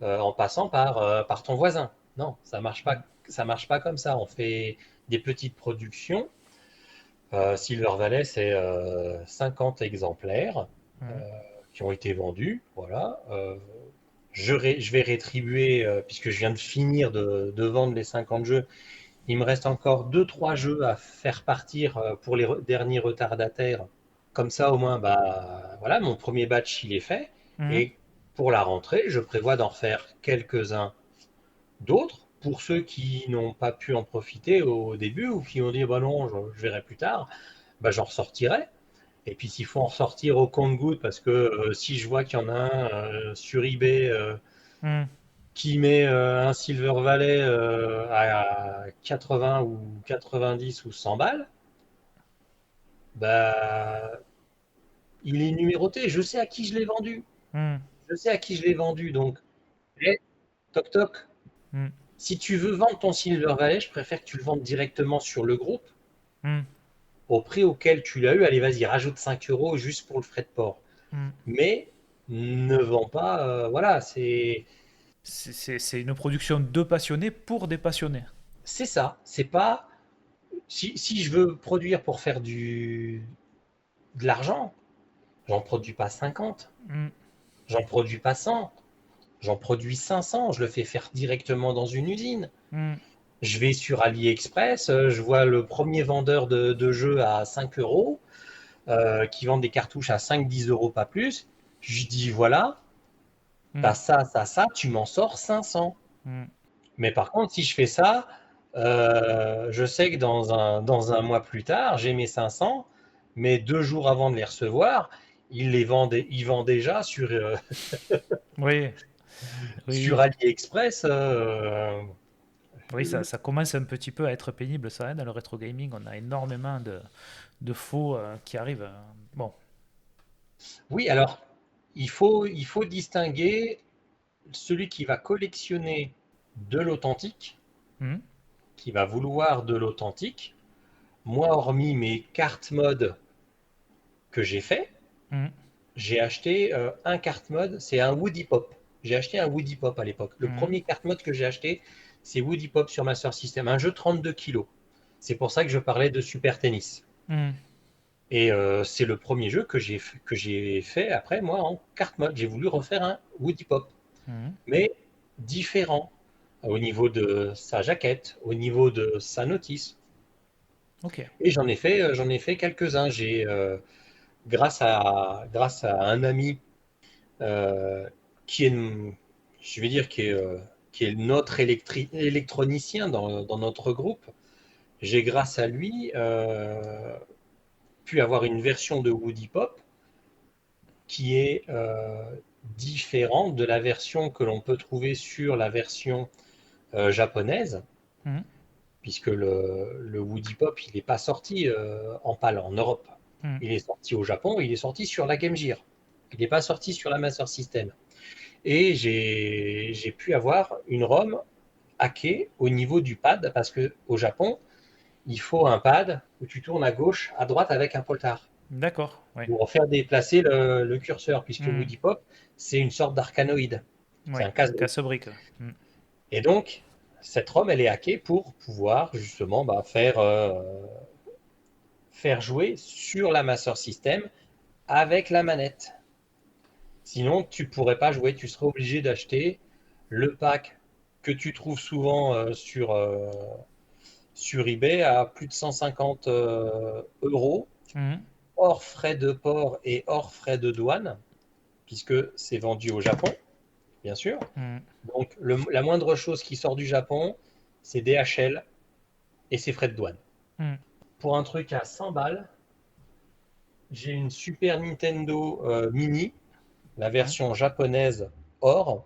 en passant par ton voisin. Non, ça marche pas comme ça. On fait des petites productions. Silver Valley, c'est 50 exemplaires euh, Mm. qui ont été vendus. Voilà. Je vais rétribuer, puisque je viens de finir de vendre les 50 jeux. Il me reste encore 2 3 jeux à faire partir pour les derniers retardataires. Comme ça, au moins, voilà, mon premier batch, il est fait. Mm. Et pour la rentrée, je prévois d'en refaire quelques-uns d'autres. Pour ceux qui n'ont pas pu en profiter au début ou qui ont dit bah non, je verrai plus tard, j'en ressortirai. Et puis s'il faut en ressortir au compte-gouttes, parce que si je vois qu'il y en a un sur eBay Mm. qui met un Silver Valley à 80 ou 90 ou 100 balles, bah, il est numéroté. Je sais à qui je l'ai vendu. Mm. Je sais à qui je l'ai vendu. Donc, hey, toc toc. Mm. Si tu veux vendre ton Silver Valley, je préfère que tu le vendes directement sur le groupe Mm. au prix auquel tu l'as eu. Allez, vas-y, rajoute 5 € juste pour le frais de port. Mm. Mais ne vends pas. Voilà, C'est une production de passionnés pour des passionnés. C'est ça. C'est pas si je veux produire pour faire de l'argent, j'en produis pas 50, Mm, j'en produis pas 100, j'en produis 500. Je le fais faire directement dans une usine. mm, Je vais sur AliExpress, je vois le premier vendeur de jeux à 5 euros, qui vend des cartouches à 5-10 euros, pas plus. Je dis voilà, t'as mm, ça, tu m'en sors 500. mm. Mais par contre, si je fais ça, je sais que dans un mois plus tard, j'ai mes 500, mais 2 jours avant de les recevoir, ils vendent déjà Oui, oui, sur oui. AliExpress. Oui, ça commence un petit peu à être pénible, ça, hein, dans le rétro gaming. On a énormément de faux qui arrivent. Bon. Oui, alors, il faut distinguer celui qui va collectionner de l'authentique, Mm, qui va vouloir de l'authentique. Moi, hormis mes cartes mode que j'ai fait, mm, j'ai acheté un carte mode, c'est un Woody Pop. J'ai acheté un Woody Pop à l'époque. Le mm, premier carte mode que j'ai acheté, c'est Woody Pop sur Master System, un jeu 32 kilos. C'est pour ça que je parlais de Super Tennis. mm, Et c'est le premier jeu que j'ai fait après, moi, en carte mode. J'ai voulu refaire un Woody Pop, mm. mais différent au niveau de sa jaquette, au niveau de sa notice. Ok. Et j'en ai fait quelques-uns. Grâce à un ami euh, qui est, je vais dire, qui est notre électronicien dans notre groupe. J'ai, grâce à lui, pu avoir une version de Woody Pop qui est différente de la version que l'on peut trouver sur la version japonaise, Mm, puisque le Woody Pop, il n'est pas sorti en PAL en Europe. mm. Il est sorti au Japon, il est sorti sur la Game Gear. Il n'est pas sorti sur la Master System. Et j'ai pu avoir une ROM hackée au niveau du pad, parce qu'au Japon, il faut un pad où tu tournes à gauche, à droite avec un potard D'accord. Oui. pour faire déplacer le curseur, puisque Mm, Woody Pop, c'est une sorte d'arcanoïde. C'est oui. un casse-brique. Casse-brique. Mm, Et donc, cette ROM, elle est hackée pour pouvoir justement faire jouer sur la Master System avec la manette. Sinon, tu ne pourrais pas jouer, tu serais obligé d'acheter le pack que tu trouves souvent sur eBay à plus de 150 euros, mm, hors frais de port et hors frais de douane, puisque c'est vendu au Japon, bien sûr. mm, Donc, la moindre chose qui sort du Japon, c'est DHL et c'est frais de douane. mm, Pour un truc à 100 balles, j'ai une Super Nintendo Mini, la mm, version japonaise or.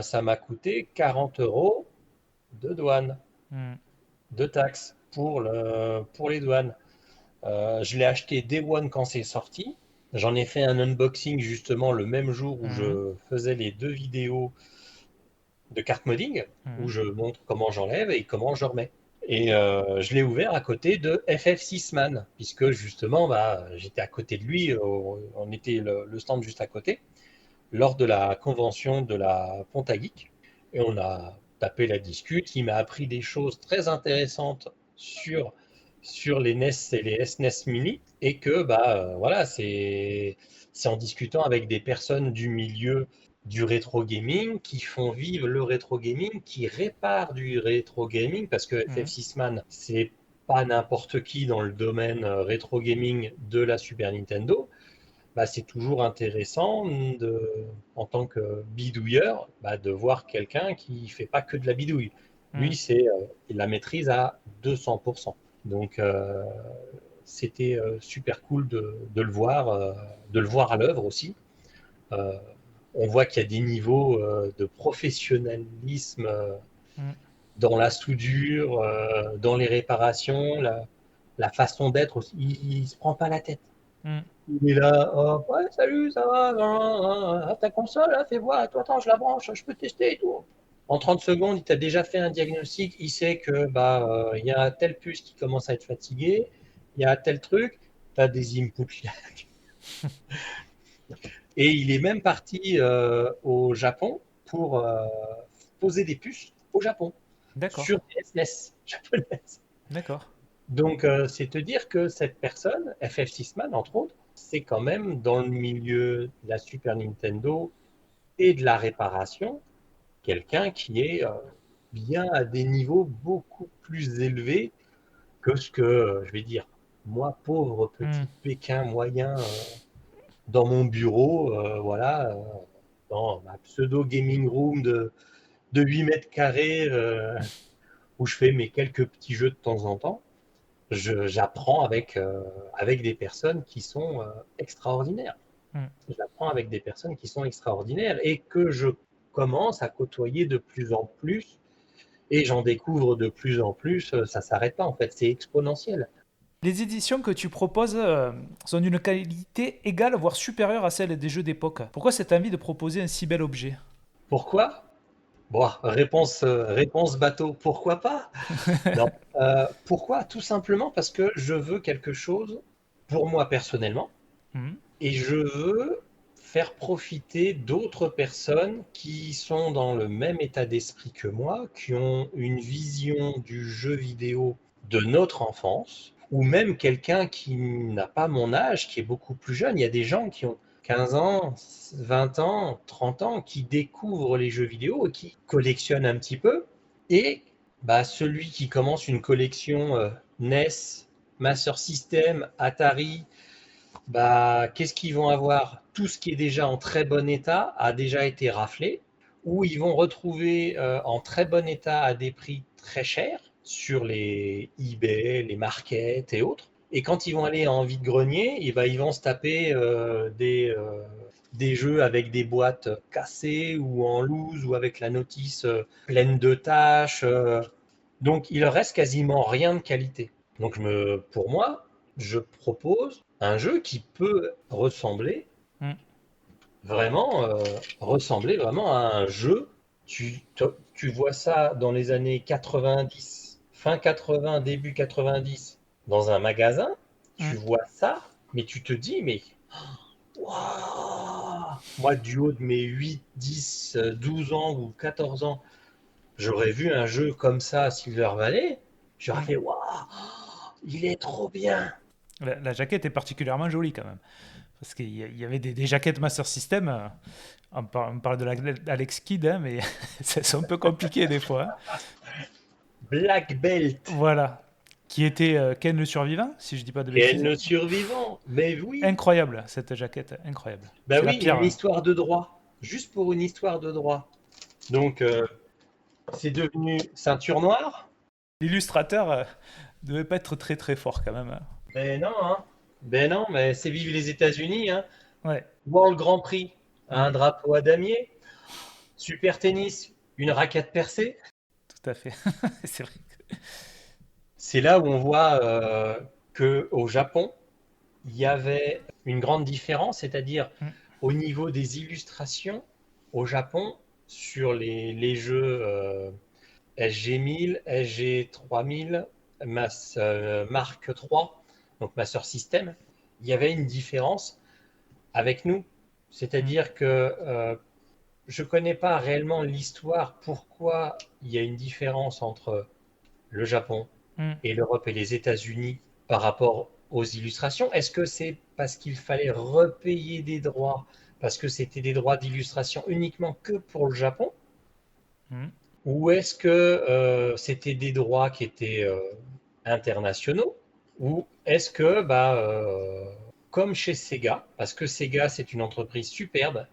Ça m'a coûté 40 euros de douane, mm, de taxes pour les douanes. Je l'ai acheté Day One quand c'est sorti. J'en ai fait un unboxing justement le même jour où mm, je faisais les 2 vidéos de carte modding, où mm. je montre comment j'enlève et comment je remets. Et je l'ai ouvert à côté de FF6 Man, puisque justement, j'étais à côté de lui, on était le stand juste à côté, lors de la convention de la Ponta Geek. Et on a tapé la discute. Il m'a appris des choses très intéressantes sur les NES et les SNES Mini. Et que, voilà, c'est en discutant avec des personnes du milieu du rétro gaming qui font vivre le rétro gaming, qui réparent du rétro gaming, parce que Mm. FF6 Man, c'est pas n'importe qui dans le domaine rétro gaming de la Super Nintendo. C'est toujours intéressant en tant que bidouilleur, de voir quelqu'un qui fait pas que de la bidouille. Lui, Mm. il la maîtrise à 200%. Donc, c'était super cool de le voir à l'œuvre aussi. Euh, on voit qu'il y a des niveaux de professionnalisme Mm. dans la soudure, dans les réparations, la façon d'être aussi. Il ne se prend pas la tête. Mm. Il est là, oh, ouais, salut, ça va, ta console, là, fais voir, attends, je la branche, je peux tester et tout. En 30 secondes, il t'a déjà fait un diagnostic, il sait que il y a telle puce qui commence à être fatiguée, il y a tel truc, tu as des inputs. Et il est même parti au Japon pour poser des puces au Japon D'accord, sur des SNES japonaises. d'accord. Donc, c'est te dire que cette personne, FF Sisman, entre autres, c'est quand même dans le milieu de la Super Nintendo et de la réparation, quelqu'un qui est bien à des niveaux beaucoup plus élevés que ce que, je vais dire, moi, pauvre Hmm. petit Pékin moyen, dans mon bureau, voilà, dans ma pseudo gaming room de 8 mètres carrés, où je fais mes quelques petits jeux de temps en temps, j'apprends avec des personnes qui sont extraordinaires. Hmm. J'apprends avec des personnes qui sont extraordinaires et que je commence à côtoyer de plus en plus et j'en découvre de plus en plus. Ça s'arrête pas en fait, c'est exponentiel. Les éditions que tu proposes sont d'une qualité égale, voire supérieure à celle des jeux d'époque. Pourquoi cette envie de proposer un si bel objet? Pourquoi? Bon, réponse bateau, pourquoi pas? Non. Pourquoi? Tout simplement parce que je veux quelque chose pour moi personnellement Hmm. et je veux faire profiter d'autres personnes qui sont dans le même état d'esprit que moi, qui ont une vision du jeu vidéo de notre enfance, ou même quelqu'un qui n'a pas mon âge, qui est beaucoup plus jeune. Il y a des gens qui ont 15 ans, 20 ans, 30 ans, qui découvrent les jeux vidéo et qui collectionnent un petit peu. Et bah, celui qui commence une collection NES, Master System, Atari, bah, qu'est-ce qu'ils vont avoir? Tout ce qui est déjà en très bon état a déjà été raflé, ou ils vont retrouver en très bon état à des prix très chers sur les eBay, les markets et autres. Et quand ils vont aller en vide-grenier, et ben, ils vont se taper des jeux avec des boîtes cassées ou en loose ou avec la notice pleine de taches. Donc il leur reste quasiment rien de qualité. Donc pour moi, je propose un jeu qui peut Hmm. ressembler vraiment à un jeu. Tu vois ça dans les années 90, fin 80, début 90, dans un magasin, tu Hmm. vois ça, mais tu te dis, mais waouh! Moi, du haut de mes 8, 10, 12 ans ou 14 ans, j'aurais vu un jeu comme ça à Silver Valley, j'aurais Hmm. fait waouh, il est trop bien. La jaquette est particulièrement jolie quand même. Parce qu'il y avait des jaquettes Master System. On parle de l'Alex Kidd, hein, mais c'est un peu compliqué des fois, hein. Black Belt, Voilà. Qui était Ken le survivant, si je dis pas de quel bêtises. le survivant. Mais oui, Incroyable, cette jaquette, incroyable. bah C'est la oui, une pierre. histoire de droit, juste pour une histoire de droit. Donc, c'est devenu ceinture noire? L'illustrateur devait pas être très très fort quand même, hein. Ben non, hein. Ben non, mais c'est vive les États-Unis, hein. Ouais. World Grand Prix, Mm, un drapeau à damier. Super tennis, une raquette percée. tout à fait. C'est vrai. C'est là où on voit que au Japon, il y avait une grande différence, c'est-à-dire Mm, au niveau des illustrations au Japon sur les jeux SG 1000, SG 3000, Mark 3, donc Master System, il y avait une différence avec nous. mm, C'est-à-dire que je ne connais pas réellement l'histoire, pourquoi il y a une différence entre le Japon mm. et l'Europe et les États-Unis par rapport aux illustrations. Est-ce que c'est parce qu'il fallait repayer des droits, parce que c'était des droits d'illustration uniquement que pour le Japon, Mm. ou est-ce que c'était des droits qui étaient internationaux, ou est-ce que, bah, comme chez Sega, parce que Sega c'est une entreprise superbe,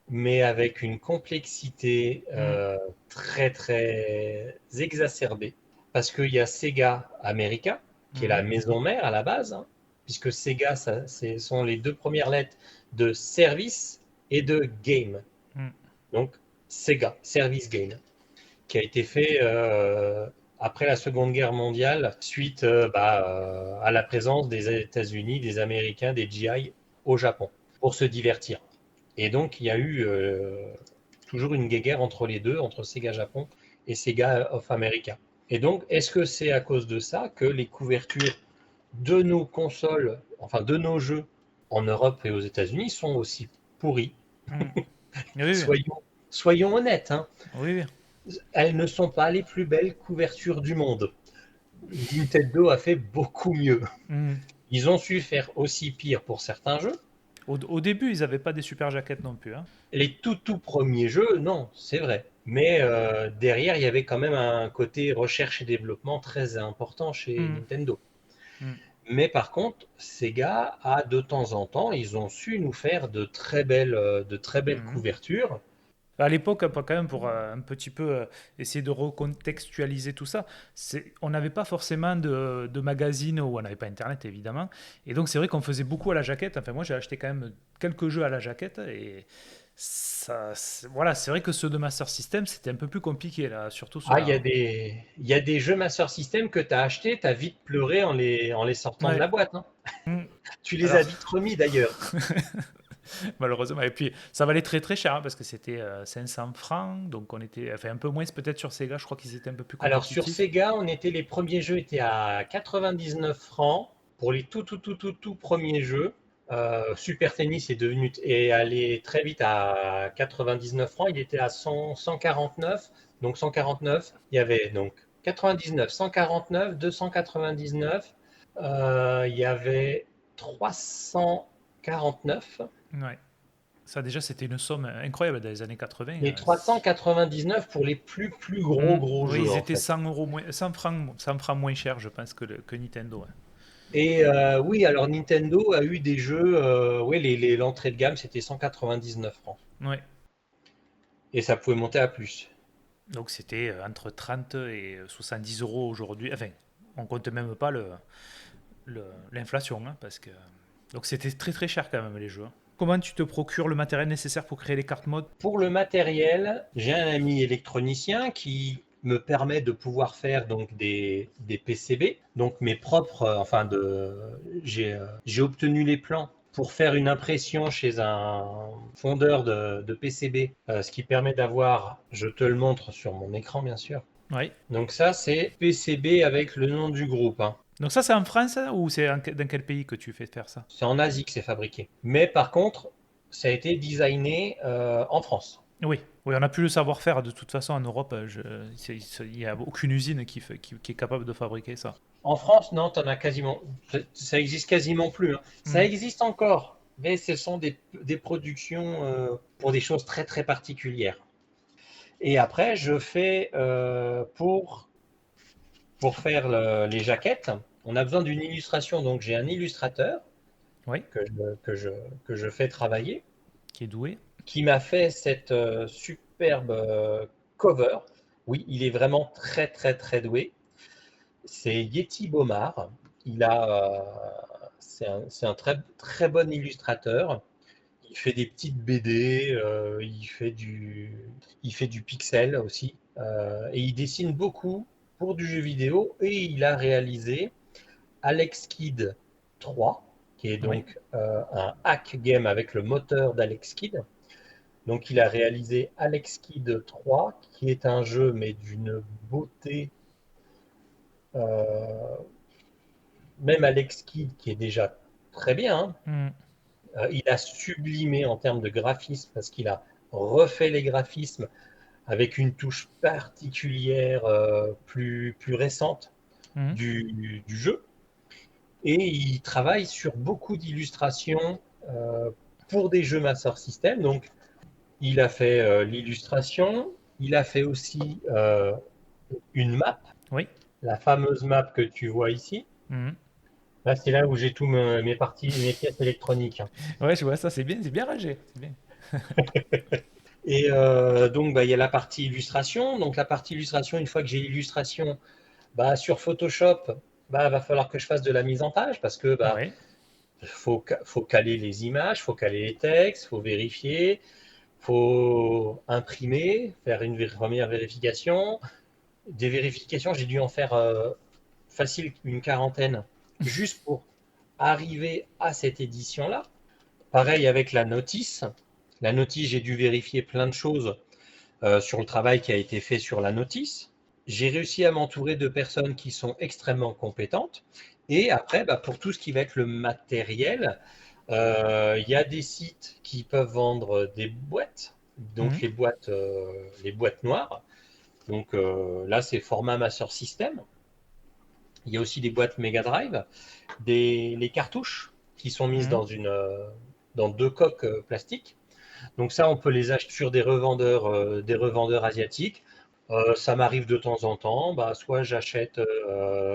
mais avec une complexité Mm. très très exacerbée, parce qu'il y a Sega America, qui est la Mhm. maison mère à la base, hein, puisque Sega, ce sont les deux premières lettres de service et de game. Mm. Donc Sega, Service Game, qui a été fait après la Seconde Guerre mondiale, suite à la présence des États-Unis, des Américains, des GI au Japon, pour se divertir. Et donc, il y a eu toujours une guéguerre entre les deux, entre Sega Japon et Sega of America. Et donc, est-ce que c'est à cause de ça que les couvertures de nos consoles, enfin de nos jeux en Europe et aux États-Unis sont aussi pourries? Mm. Oui, oui. Soyons, soyons honnêtes, hein, Oui, oui. elles ne sont pas les plus belles couvertures du monde. Nintendo a fait beaucoup mieux. Mhm. Ils ont su faire aussi pire pour certains jeux. Au début, ils n'avaient pas des super jaquettes non plus, hein. Les tout premiers jeux, non, c'est vrai. Mais derrière, il y avait quand même un côté recherche et développement très important chez Mhm. Nintendo. Mhm. Mais par contre, Sega a de temps en temps, ils ont su nous faire de très belles Mhm. couvertures. À l'époque, quand même, pour un petit peu essayer de recontextualiser tout ça, on n'avait pas forcément de magazine ou on n'avait pas Internet, évidemment. Et donc, c'est vrai qu'on faisait beaucoup à la jaquette. Enfin, moi, j'ai acheté quand même quelques jeux à la jaquette. Et ça, voilà, c'est vrai que ceux de Master System, c'était un peu plus compliqué, là, surtout Ah, ceux-là. il y a des jeux Master System que tu as achetés, tu as vite pleuré en les sortant de Ouais. la boîte, hein. Mm. Tu les Alors, as vite remis d'ailleurs. malheureusement. Et puis, ça valait très très cher hein, parce que c'était 500 francs. Donc, on était enfin, un peu moins peut-être sur Sega. Je crois qu'ils étaient un peu plus Alors sur compétitifs. Sega, les premiers jeux étaient à 99 francs pour les tout premiers jeux. Super Tennis est allé très vite à 99 francs. Il était à 100, 149. Donc 149, il y avait donc 99, 149, 299. Il y avait 349 Ouais. Ça, déjà, c'était une somme incroyable dans les années 80. et 399 pour les plus gros Oui, jeux ils en étaient fait. 100 euros moins, 100 francs moins chers, je pense, que Nintendo, hein. Et oui, alors Nintendo a eu des jeux, oui, l'entrée de gamme c'était 199 francs. Ouais. Et ça pouvait monter à plus. Donc, c'était entre 30 et 70 euros aujourd'hui. Enfin, on compte même pas l'inflation, hein, parce que. Donc, c'était très très cher quand même, les jeux, hein. Comment tu te procures le matériel nécessaire pour créer les cartes mode? Pour le matériel, j'ai un ami électronicien qui me permet de pouvoir faire donc des PCB, donc mes propres, j'ai obtenu les plans pour faire une impression chez un fondeur de PCB, ce qui permet d'avoir, je te le montre sur mon écran bien sûr. Oui. Donc ça c'est PCB avec le nom du groupe, hein. Donc, ça, c'est en France hein, ou c'est dans quel pays que tu fais faire ça? C'est en Asie que c'est fabriqué. Mais par contre, ça a été designé en France. Oui, oui, on n'a plus le savoir-faire de toute façon en Europe. Il n'y a aucune usine qui est capable de fabriquer ça. En France, non, t'en as quasiment, ça existe quasiment plus, hein. Ça Mhm. existe encore, mais ce sont des productions pour des choses très particulières. Et après, je fais pour faire les jaquettes, on a besoin d'une illustration. Donc j'ai un illustrateur Oui, que je, que je, que je fais travailler, qui est doué. qui m'a fait cette superbe cover. Oui, il est vraiment très doué. C'est Yeti Bomar. C'est un très bon illustrateur. Il fait des petites BD, il fait du pixel aussi, et il dessine beaucoup pour du jeu vidéo. Et il a réalisé Alex Kidd 3, qui est Oui. donc un hack game avec le moteur d'Alex Kidd. Donc il a réalisé Alex Kidd 3, qui est un jeu mais d'une beauté. euh, Même Alex Kidd, qui est déjà très bien, hein, Mhm. il a sublimé en termes de graphisme parce qu'il a refait les graphismes avec une touche particulière plus récente Mhm. du jeu. Et il travaille sur beaucoup d'illustrations pour des jeux Master System. Donc, il a fait l'illustration, il a fait aussi une map, Oui. la fameuse map que tu vois ici. Mhm. Là, c'est là où j'ai tous mes pièces électroniques, hein. Ouais, je vois ça, c'est bien rangé. C'est bien. Et donc, bah, il y a la partie illustration. Donc, la partie illustration, une fois que j'ai l'illustration, bah, sur Photoshop, bah, va falloir que je fasse de la mise en page parce que bah, Ouais. faut caler les images, faut caler les textes, faut vérifier, faut imprimer, faire une première vérification. Des vérifications, j'ai dû en faire facile une quarantaine juste pour arriver à cette édition-là. Pareil avec la notice. La notice, j'ai dû vérifier plein de choses sur le travail qui a été fait sur la notice. J'ai réussi à m'entourer de personnes qui sont extrêmement compétentes. Et après, bah, pour tout ce qui va être le matériel, il y a des sites qui peuvent vendre des boîtes, donc les boîtes noires. Donc là, c'est format Master System. Il y a aussi des boîtes Mega Drive, les cartouches qui sont mises Mhm. dans 2 coques plastiques. Donc ça, on peut les acheter sur des revendeurs asiatiques. Ça m'arrive de temps en temps. Bah, soit j'achète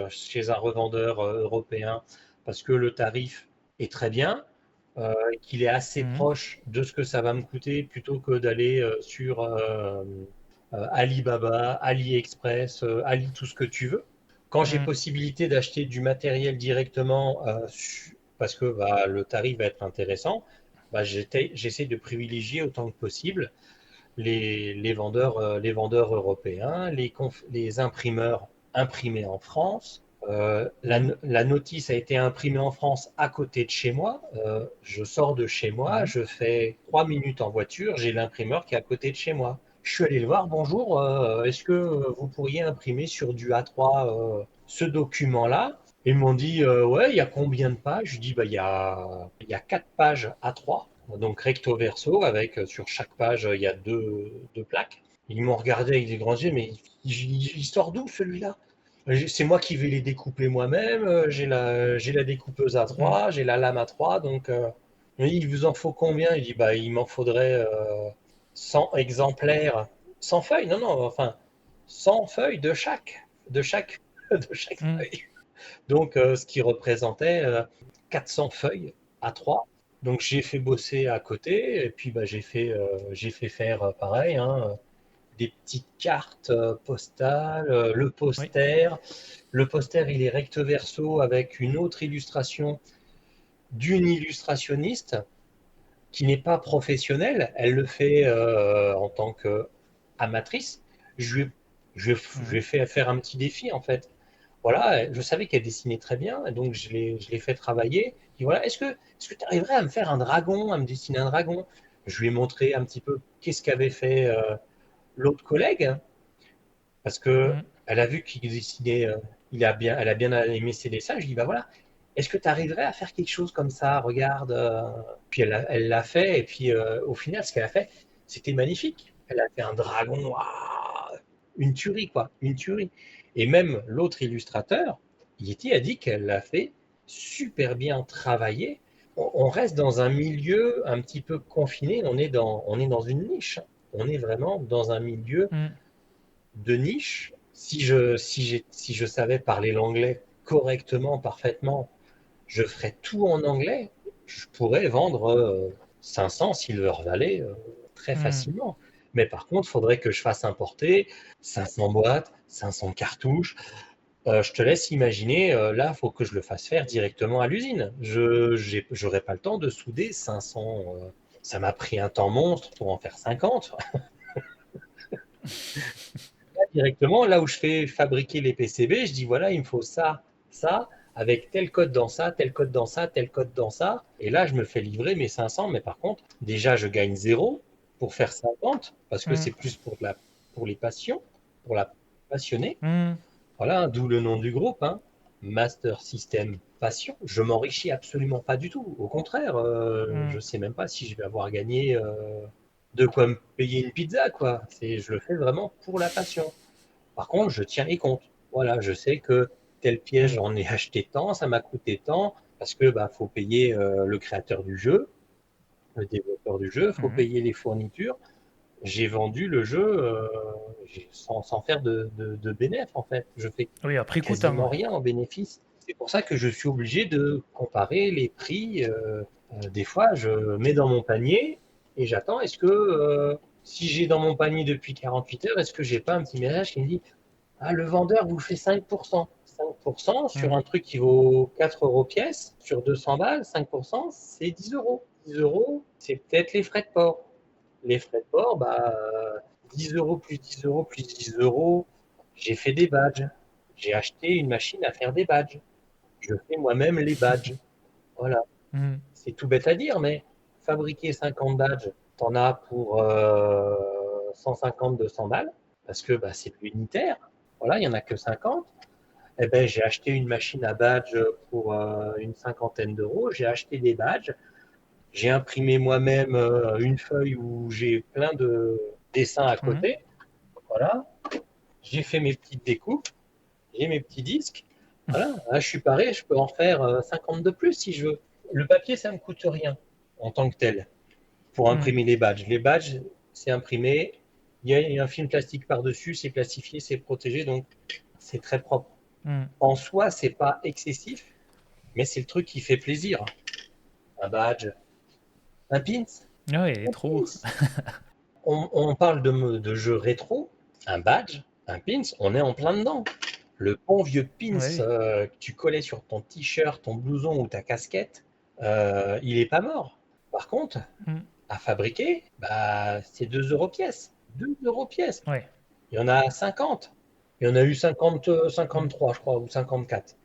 chez un revendeur européen parce que le tarif est très bien, qu'il est assez Mhm. proche de ce que ça va me coûter plutôt que d'aller sur Alibaba, AliExpress, Ali, tout ce que tu veux. Quand j'ai Mhm. possibilité d'acheter du matériel directement parce que bah, le tarif va être intéressant, bah, j'essaie de privilégier autant que possible les vendeurs européens, les imprimeurs imprimés en France. Mhm. La notice a été imprimée en France à côté de chez moi. Je sors de chez moi, Mhm. je fais 3 minutes en voiture, j'ai l'imprimeur qui est à côté de chez moi. Je suis allé le voir, bonjour, est-ce que vous pourriez imprimer sur du A3 ce document-là? Ils m'ont dit, ouais, il y a combien de pages? Je lui dis, bah, il y a 4 pages A3, donc recto verso, avec sur chaque page, il y a deux plaques. Ils m'ont regardé avec des grands yeux, mais il sort d'où celui-là? C'est moi qui vais les découper moi-même, j'ai la découpeuse Mhm. A3, j'ai la lame A3, donc il vous en faut combien? Il dit, bah, il m'en faudrait 100 exemplaires, 100 feuilles, non, non, enfin, 100 feuilles de chaque, de chaque Mhm. feuille. Donc, ce qui représentait 400 feuilles à 3. Donc, j'ai fait bosser à côté et puis bah, j'ai fait faire pareil, hein, des petites cartes postales, le Oui. poster. Le poster, il est recto verso avec une autre illustration d'une illustrationniste qui n'est pas professionnelle. Elle le fait en tant qu'amatrice. Je lui, ai- je lui Mhm. ai fait faire un petit défi en fait. Voilà, je savais qu'elle dessinait très bien, donc je l'ai fait travailler. Et voilà, est-ce que tu arriverais à me faire un dragon, à me dessiner un dragon? Je lui ai montré un petit peu qu'est-ce qu'avait fait l'autre collègue, hein, parce que Mhm. elle a vu qu'il dessinait, elle a bien aimé ses dessins. Je lui ai dit, bah voilà, est-ce que tu arriverais à faire quelque chose comme ça? Regarde. Puis elle l'a fait, et puis au final, ce qu'elle a fait, c'était magnifique. Elle a fait un dragon, waouh, une tuerie, quoi, une tuerie. Et même l'autre illustrateur, Yeti, a dit qu'elle l'a fait super bien travaillé. On reste dans un milieu un petit peu confiné, on est dans une niche. On est vraiment dans un milieu Mhm. de niche. Si je savais parler l'anglais correctement, parfaitement, je ferais tout en anglais. Je pourrais vendre 500 Silver Valley très Mhm. facilement. Mais par contre, il faudrait que je fasse importer 500 boîtes, 500 cartouches. Je te laisse imaginer, là, il faut que je le fasse faire directement à l'usine. Je n'aurai pas le temps de souder 500. Ça m'a pris un temps monstre pour en faire 50. Directement, là où je fais fabriquer les PCB, je dis voilà, il me faut ça, ça, avec tel code dans ça, tel code dans ça, tel code dans ça. Et là, je me fais livrer mes 500, mais par contre, déjà, je gagne zéro pour faire 50, parce que c'est Mhm. plus pour les passions, pour la passionnée. Mhm. Voilà, d'où le nom du groupe, hein. Master System Passion. Je m'enrichis absolument pas du tout. Au contraire, je Mhm. sais même pas si je vais avoir gagné de quoi me payer une pizza, quoi. Je le fais vraiment pour la passion. Par contre, je tiens les comptes. Voilà, je sais que tel piège, Mhm. j'en ai acheté tant, ça m'a coûté tant, parce que bah, faut payer le créateur du jeu, le développeur du jeu, faut Mhm. payer les fournitures. J'ai vendu le jeu sans faire de bénéfice, en fait. Je fais Oui, à prix coûtant, quasiment ouais. rien en bénéfice. C'est pour ça que je suis obligé de comparer les prix. Des fois, je mets dans mon panier et j'attends. Est-ce que si j'ai dans mon panier depuis 48 heures, est-ce que j'ai pas un petit message qui me dit ah, le vendeur vous fait 5%. 5% sur un Mhm. truc qui vaut 4 euros pièce, sur 200 balles, 5%, c'est 10 euros. 10 euros, c'est peut-être les frais de port. Les frais de port, bah, 10 euros plus 10 euros plus 10 euros. J'ai fait des badges. J'ai acheté une machine à faire des badges. Je fais moi-même les badges. Voilà. Mhm. C'est tout bête à dire, mais fabriquer 50 badges, t'en as pour 150, 200 balles, parce que bah, c'est plus unitaire. Voilà, il n'y en a que 50. Eh ben, j'ai acheté une machine à badges pour une cinquantaine d'euros. J'ai acheté des badges. J'ai imprimé moi-même une feuille où j'ai plein de dessins à Mhm. côté. Voilà. J'ai fait mes petites découpes, j'ai mes petits disques. Voilà. Là, je suis paré, je peux en faire 50 de plus si je veux. Le papier, ça ne me coûte rien en tant que tel pour Mhm. imprimer les badges. Les badges, c'est imprimé. Il y a un film plastique par-dessus, c'est plastifié, c'est protégé, donc c'est très propre. Mhm. En soi, c'est pas excessif, mais c'est le truc qui fait plaisir. Un badge, un pins, Ah oui, un trop. pins. On parle de jeux rétro, un badge, un pins, on est en plein dedans. Le bon vieux pins Oui. que tu collais sur ton t-shirt, ton blouson ou ta casquette, il est pas mort. Par contre, Mhm. à fabriquer, bah, c'est 2 euros pièce. 2 euros pièce. Ouais. Il y en a 50. Il y en a eu 50, Mhm. 53, je crois, ou 54.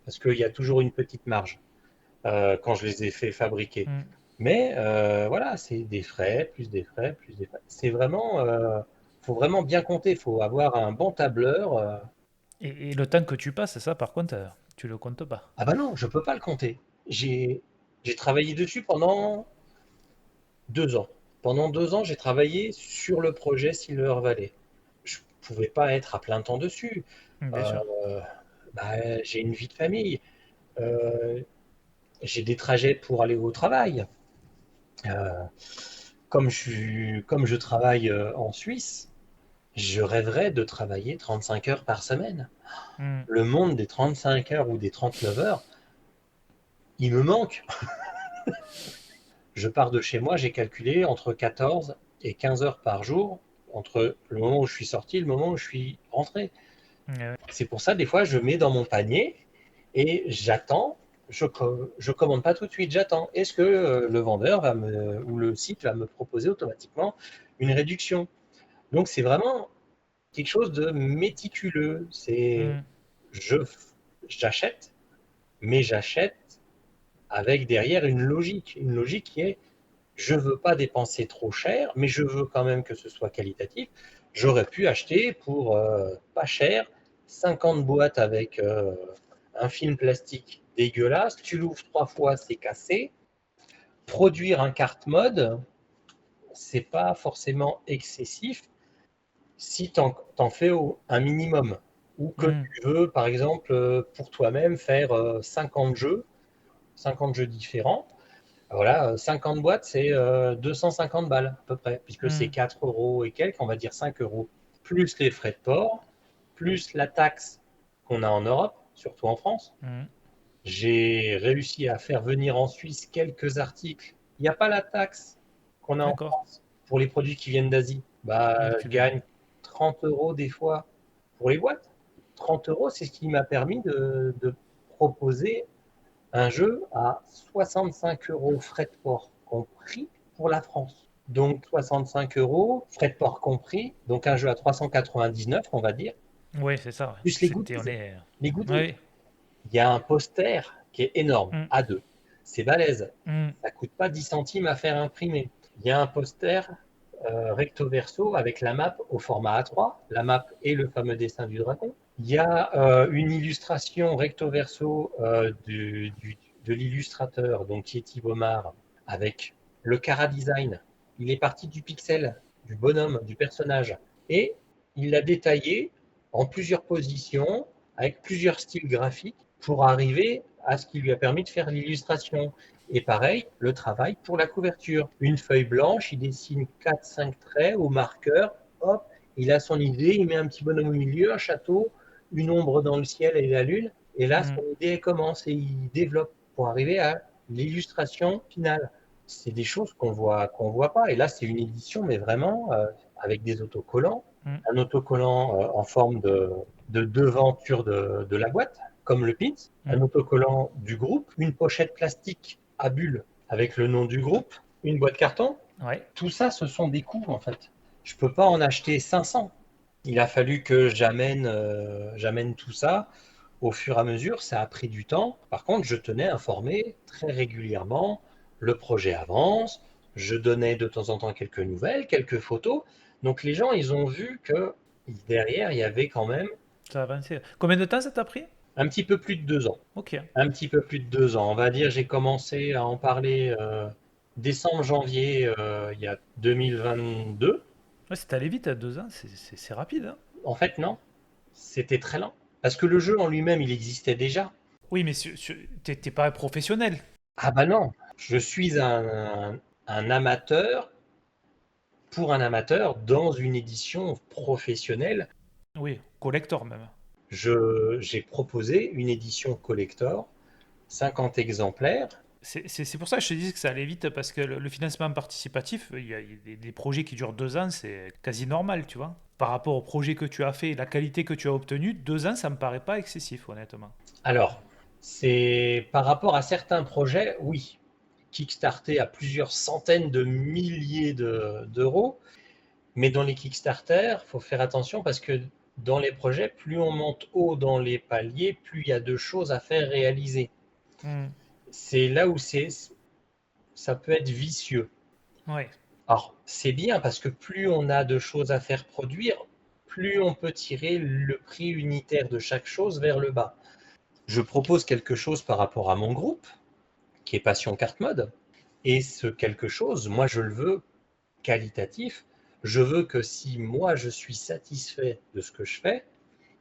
Parce qu'il y a toujours une petite marge quand je les ai fait fabriquer. Mhm. Mais voilà, c'est des frais, plus des frais, plus des frais. C'est vraiment, faut vraiment bien compter. Il faut avoir un bon tableur. Et le temps que tu passes, ça, par contre, tu le comptes pas. Ah bah non, je peux pas le compter. J'ai travaillé dessus pendant 2 ans. Pendant 2 ans, j'ai travaillé sur le projet Silver Valley. Je pouvais pas être à plein temps dessus. Bien Euh, sûr. j'ai une vie de famille. Euh, j'ai des trajets pour aller au travail. Euh, comme je travaille en Suisse, je rêverais de travailler 35 heures par semaine. Mhm. Le monde des 35 heures ou des 39 heures, il me manque. Je pars de chez moi, j'ai calculé entre 14 et 15 heures par jour, entre le moment où je suis sorti et le moment où je suis rentré. Ouais. C'est pour ça, des fois, je mets dans mon panier et j'attends. Je commande pas tout de suite, j'attends. Est-ce que le vendeur ou le site va me proposer automatiquement une réduction? Donc, c'est vraiment quelque chose de méticuleux. Mhm. Je, j'achète, mais j'achète avec derrière une logique qui est je veux pas dépenser trop cher, mais je veux quand même que ce soit qualitatif. J'aurais pu acheter pour pas cher 50 boîtes avec un film plastique dégueulasse. Tu l'ouvres 3 fois, c'est cassé. Produire un carte mode, c'est pas forcément excessif si tu en fais un minimum. Ou que Mhm. tu veux, par exemple, pour toi-même, faire 50 jeux différents. Voilà, 50 boîtes, c'est 250 balles à peu près, puisque c'est Mhm. 4 euros et quelques, on va dire 5 euros, plus les frais de port, plus la taxe qu'on a en Europe, surtout en France. Mhm. J'ai réussi à faire venir en Suisse quelques articles. Il n'y a pas la taxe qu'on a en D'accord. France pour les produits qui viennent d'Asie. Bah, Donc je tu gagnes. gagne 30 euros des fois pour les boîtes. 30 euros, c'est ce qui m'a permis de proposer un jeu à 65 euros frais de port compris pour la France. Donc 65 euros, frais de port compris, donc un jeu à 399, on va dire, Oui, c'est ça. Ouais. plus les C'était, goodies. on est. Les goodies. Oui. Il y a un poster qui est énorme, Mhm. A2. C'est balèze. Mhm. Ça coûte pas 10 centimes à faire imprimer. Il y a un poster recto verso avec la map au format A3, la map et le fameux dessin du dragon. Il y a une illustration recto verso de l'illustrateur, donc Yeti Bomar, avec le Cara Design. Il est parti du pixel, du bonhomme, du personnage. Et il l'a détaillé en plusieurs positions, avec plusieurs styles graphiques, pour arriver à ce qui lui a permis de faire l'illustration. Et pareil, le travail pour la couverture. Une feuille blanche, il dessine 4-5 traits au marqueur, hop, il a son idée, il met un petit bonhomme au milieu, un château, une ombre dans le ciel et la lune, et là, son Mhm. idée commence et il développe pour arriver à l'illustration finale. C'est des choses qu'on voit pas. Et là, c'est une édition, mais vraiment avec des autocollants, Mhm. un autocollant en forme de devanture de la boîte, comme le pins, un Mhm. autocollant du groupe, une pochette plastique à bulles avec le nom du groupe, une boîte carton. Ouais. Tout ça, ce sont des coûts en fait. Je peux pas en acheter 500. Il a fallu que j'amène tout ça au fur et à mesure. Ça a pris du temps. Par contre, je tenais informé très régulièrement. Le projet avance. Je donnais de temps en temps quelques nouvelles, quelques photos. Donc les gens, ils ont vu que derrière, il y avait quand même Ça a avancé. Combien de temps ça t'a pris? un petit peu plus de 2 ans. Ok. Un petit peu plus de 2 ans. On va dire, j'ai commencé à en parler décembre, janvier, il y a 2022. Ouais, c'est allé vite à 2 ans, c'est rapide, hein. En fait, non, c'était très lent. Parce que le jeu en lui-même, il existait déjà. Oui, mais t'es pas professionnel. Ah bah non, je suis un amateur pour un amateur dans une édition professionnelle. Oui, collector même. J'ai proposé une édition collector, 50 exemplaires. C'est pour ça que je te dis que ça allait vite, parce que le financement participatif, il y a des projets qui durent 2 ans, c'est quasi normal, tu vois. Par rapport au projet que tu as fait et la qualité que tu as obtenue, 2 ans, ça me paraît pas excessif, honnêtement. Alors, c'est par rapport à certains projets, oui. Kickstarter à plusieurs centaines de milliers d'euros, mais dans les Kickstarter, il faut faire attention parce que dans les projets, plus on monte haut dans les paliers, plus il y a de choses à faire réaliser. Hmm. C'est là où ça peut être vicieux. Ouais. Alors, c'est bien parce que plus on a de choses à faire produire, plus on peut tirer le prix unitaire de chaque chose vers le bas. Je propose quelque chose par rapport à mon groupe, qui est Passion Carte Mode, et ce quelque chose, moi je le veux qualitatif. Je veux que si moi je suis satisfait de ce que je fais,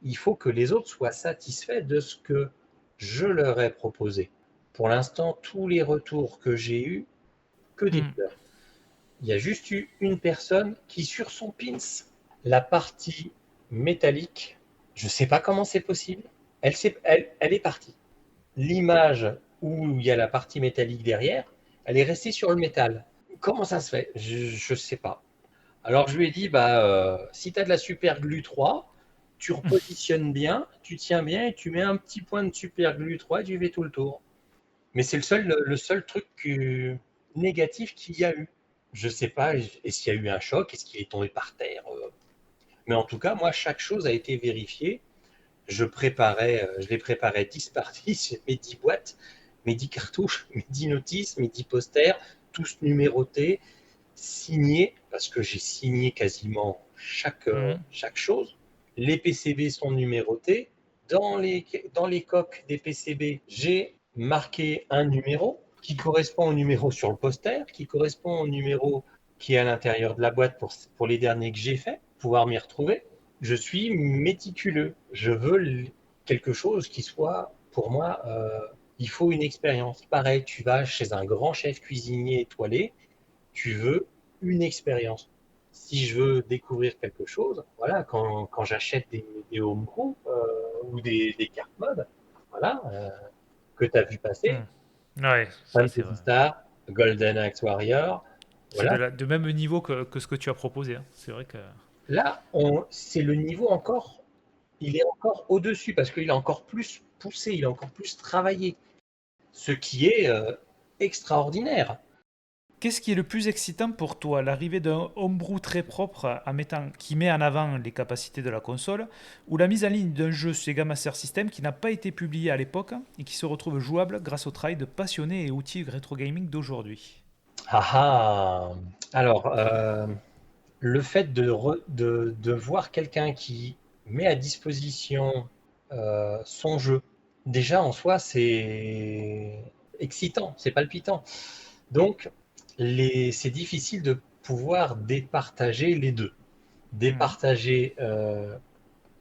il faut que les autres soient satisfaits de ce que je leur ai proposé. Pour l'instant, tous les retours que j'ai eus, que des Hmm. fleurs. Il y a juste eu une personne qui, sur son pins, la partie métallique, je ne sais pas comment c'est possible, elle est partie. L'image où il y a la partie métallique derrière, elle est restée sur le métal. Comment ça se fait? Je ne sais pas. Alors je lui ai dit, si tu as de la super glue 3, tu repositionnes bien, tu tiens bien et tu mets un petit point de super glue 3 et tu fais tout le tour. Mais c'est le seul truc négatif qu'il y a eu. Je sais pas, est-ce qu'il y a eu un choc, est-ce qu'il est tombé par terre. Mais en tout cas, moi, chaque chose a été vérifiée. Je les préparais 10 par 10, mes 10 boîtes, mes 10 cartouches, mes 10 notices, mes 10 posters, tous numérotés, signés, parce que j'ai signé quasiment Hmm. chaque chose. Les PCB sont numérotés. Dans les coques des PCB, j'ai marqué un numéro qui correspond au numéro sur le poster, qui correspond au numéro qui est à l'intérieur de la boîte pour les derniers que j'ai faits, pouvoir m'y retrouver. Je suis méticuleux. Je veux quelque chose qui soit, pour moi, il faut une expérience. Pareil, tu vas chez un grand chef cuisinier étoilé, tu veux une expérience. Si je veux découvrir quelque chose, voilà, quand j'achète des homebrew ou des cartes mode, voilà, que tu as vu passer, Hmm. Ouais, ça c'est Fantasy vrai. Star, Golden Axe Warrior, C'est voilà. de même niveau que ce que tu as proposé, hein. C'est vrai que. Là, c'est le niveau encore, il est encore au-dessus parce qu'il est encore plus poussé, il est encore plus travaillé, ce qui est extraordinaire. Qu'est-ce qui est le plus excitant pour toi, l'arrivée d'un homebrew très propre qui met en avant les capacités de la console, ou la mise en ligne d'un jeu Sega Master System qui n'a pas été publié à l'époque et qui se retrouve jouable grâce au travail de passionnés et outils rétro gaming d'aujourd'hui? Ah ah. Alors, le fait de voir quelqu'un qui met à disposition son jeu, déjà en soi, c'est excitant, c'est palpitant. Donc, c'est difficile de pouvoir départager les deux. Mhm. Départager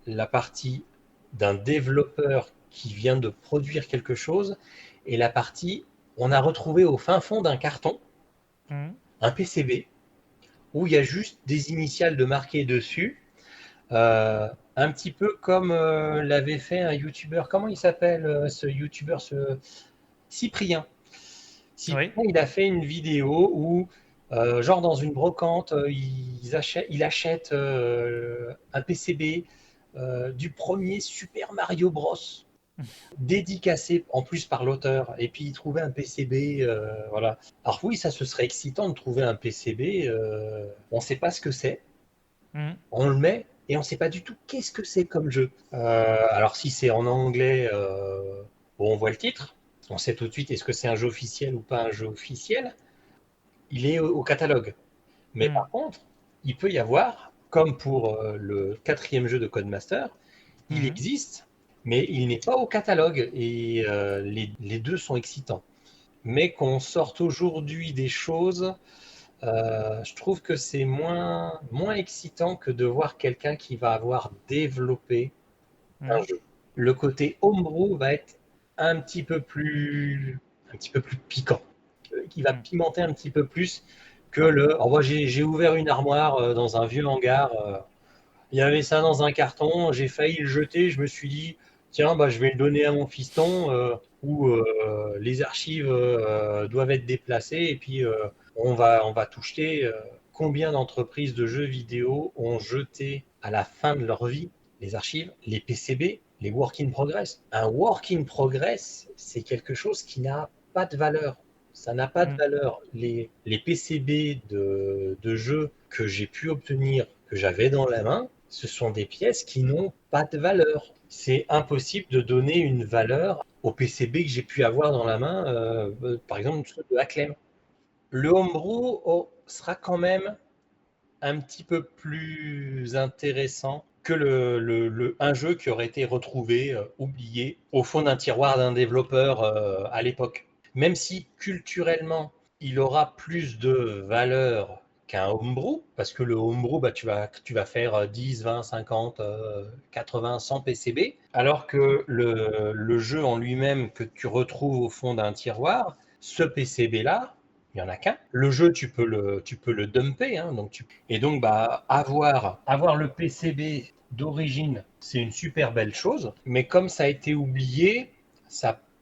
la partie d'un développeur qui vient de produire quelque chose et la partie, on a retrouvé au fin fond d'un carton Mhm. un PCB où il y a juste des initiales de marquées dessus. Un petit peu comme l'avait fait un youtubeur. Comment il s'appelle ce youtubeur, Cyprien. Oui. Cyprien, il a fait une vidéo où, genre dans une brocante, il achète un PCB du premier Super Mario Bros. Dédicacé en plus par l'auteur. Et puis il trouvait un PCB, voilà. Alors oui, ça ce serait excitant de trouver un PCB. On ne sait pas ce que c'est. Mhm. On le met et on ne sait pas du tout qu'est-ce que c'est comme jeu. Alors si c'est en anglais, bon, on voit le titre, on sait tout de suite est-ce que c'est un jeu officiel ou pas un jeu officiel. Il est au catalogue. Mais Mhm. par contre, il peut y avoir, comme pour le quatrième jeu de Codemaster, il Mhm. existe, mais il n'est pas au catalogue et les deux sont excitants. mais qu'on sorte aujourd'hui des choses, je trouve que c'est moins excitant que de voir quelqu'un qui va avoir développé un Mhm. jeu. Le côté homebrew va être un petit peu plus piquant, qui va Mhm. pimenter un petit peu plus que le. Alors moi, j'ai ouvert une armoire dans un vieux hangar. Il y avait ça dans un carton. J'ai failli le jeter. Je me suis dit, tiens, bah, je vais le donner à mon fiston où les archives doivent être déplacées et puis on va tout jeter. Combien d'entreprises de jeux vidéo ont jeté à la fin de leur vie les archives, les PCB, les work in progress? Un work in progress, c'est quelque chose qui n'a pas de valeur. Ça n'a pas de Mhm. valeur. Les PCB de jeux que j'ai pu obtenir, que j'avais dans la main, ce sont des pièces qui n'ont pas de valeur. C'est impossible de donner une valeur au PCB que j'ai pu avoir dans la main, par exemple ceux de Acclaim. Le homebrew sera quand même un petit peu plus intéressant que un jeu qui aurait été retrouvé, oublié, au fond d'un tiroir d'un développeur à l'époque. Même si culturellement, il aura plus de valeur qu'un homebrew, parce que le homebrew, bah, tu vas faire 10, 20, 50, 80, 100 PCB, alors que le jeu en lui-même que tu retrouves au fond d'un tiroir, ce PCB-là, il n'y en a qu'un. Le jeu, tu peux le dumper. Hein, et donc, bah, avoir le PCB d'origine, c'est une super belle chose. Mais comme ça a été oublié,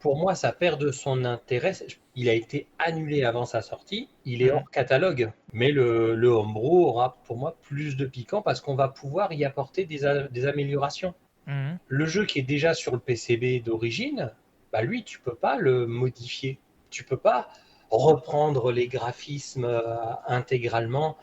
pour moi, ça perd de son intérêt. Il a été annulé avant sa sortie. Il est Mhm. hors catalogue. Mais le homebrew aura pour moi plus de piquant parce qu'on va pouvoir y apporter des améliorations. Mhm. Le jeu qui est déjà sur le PCB d'origine, bah lui, tu peux pas le modifier. Tu peux pas reprendre les graphismes intégralement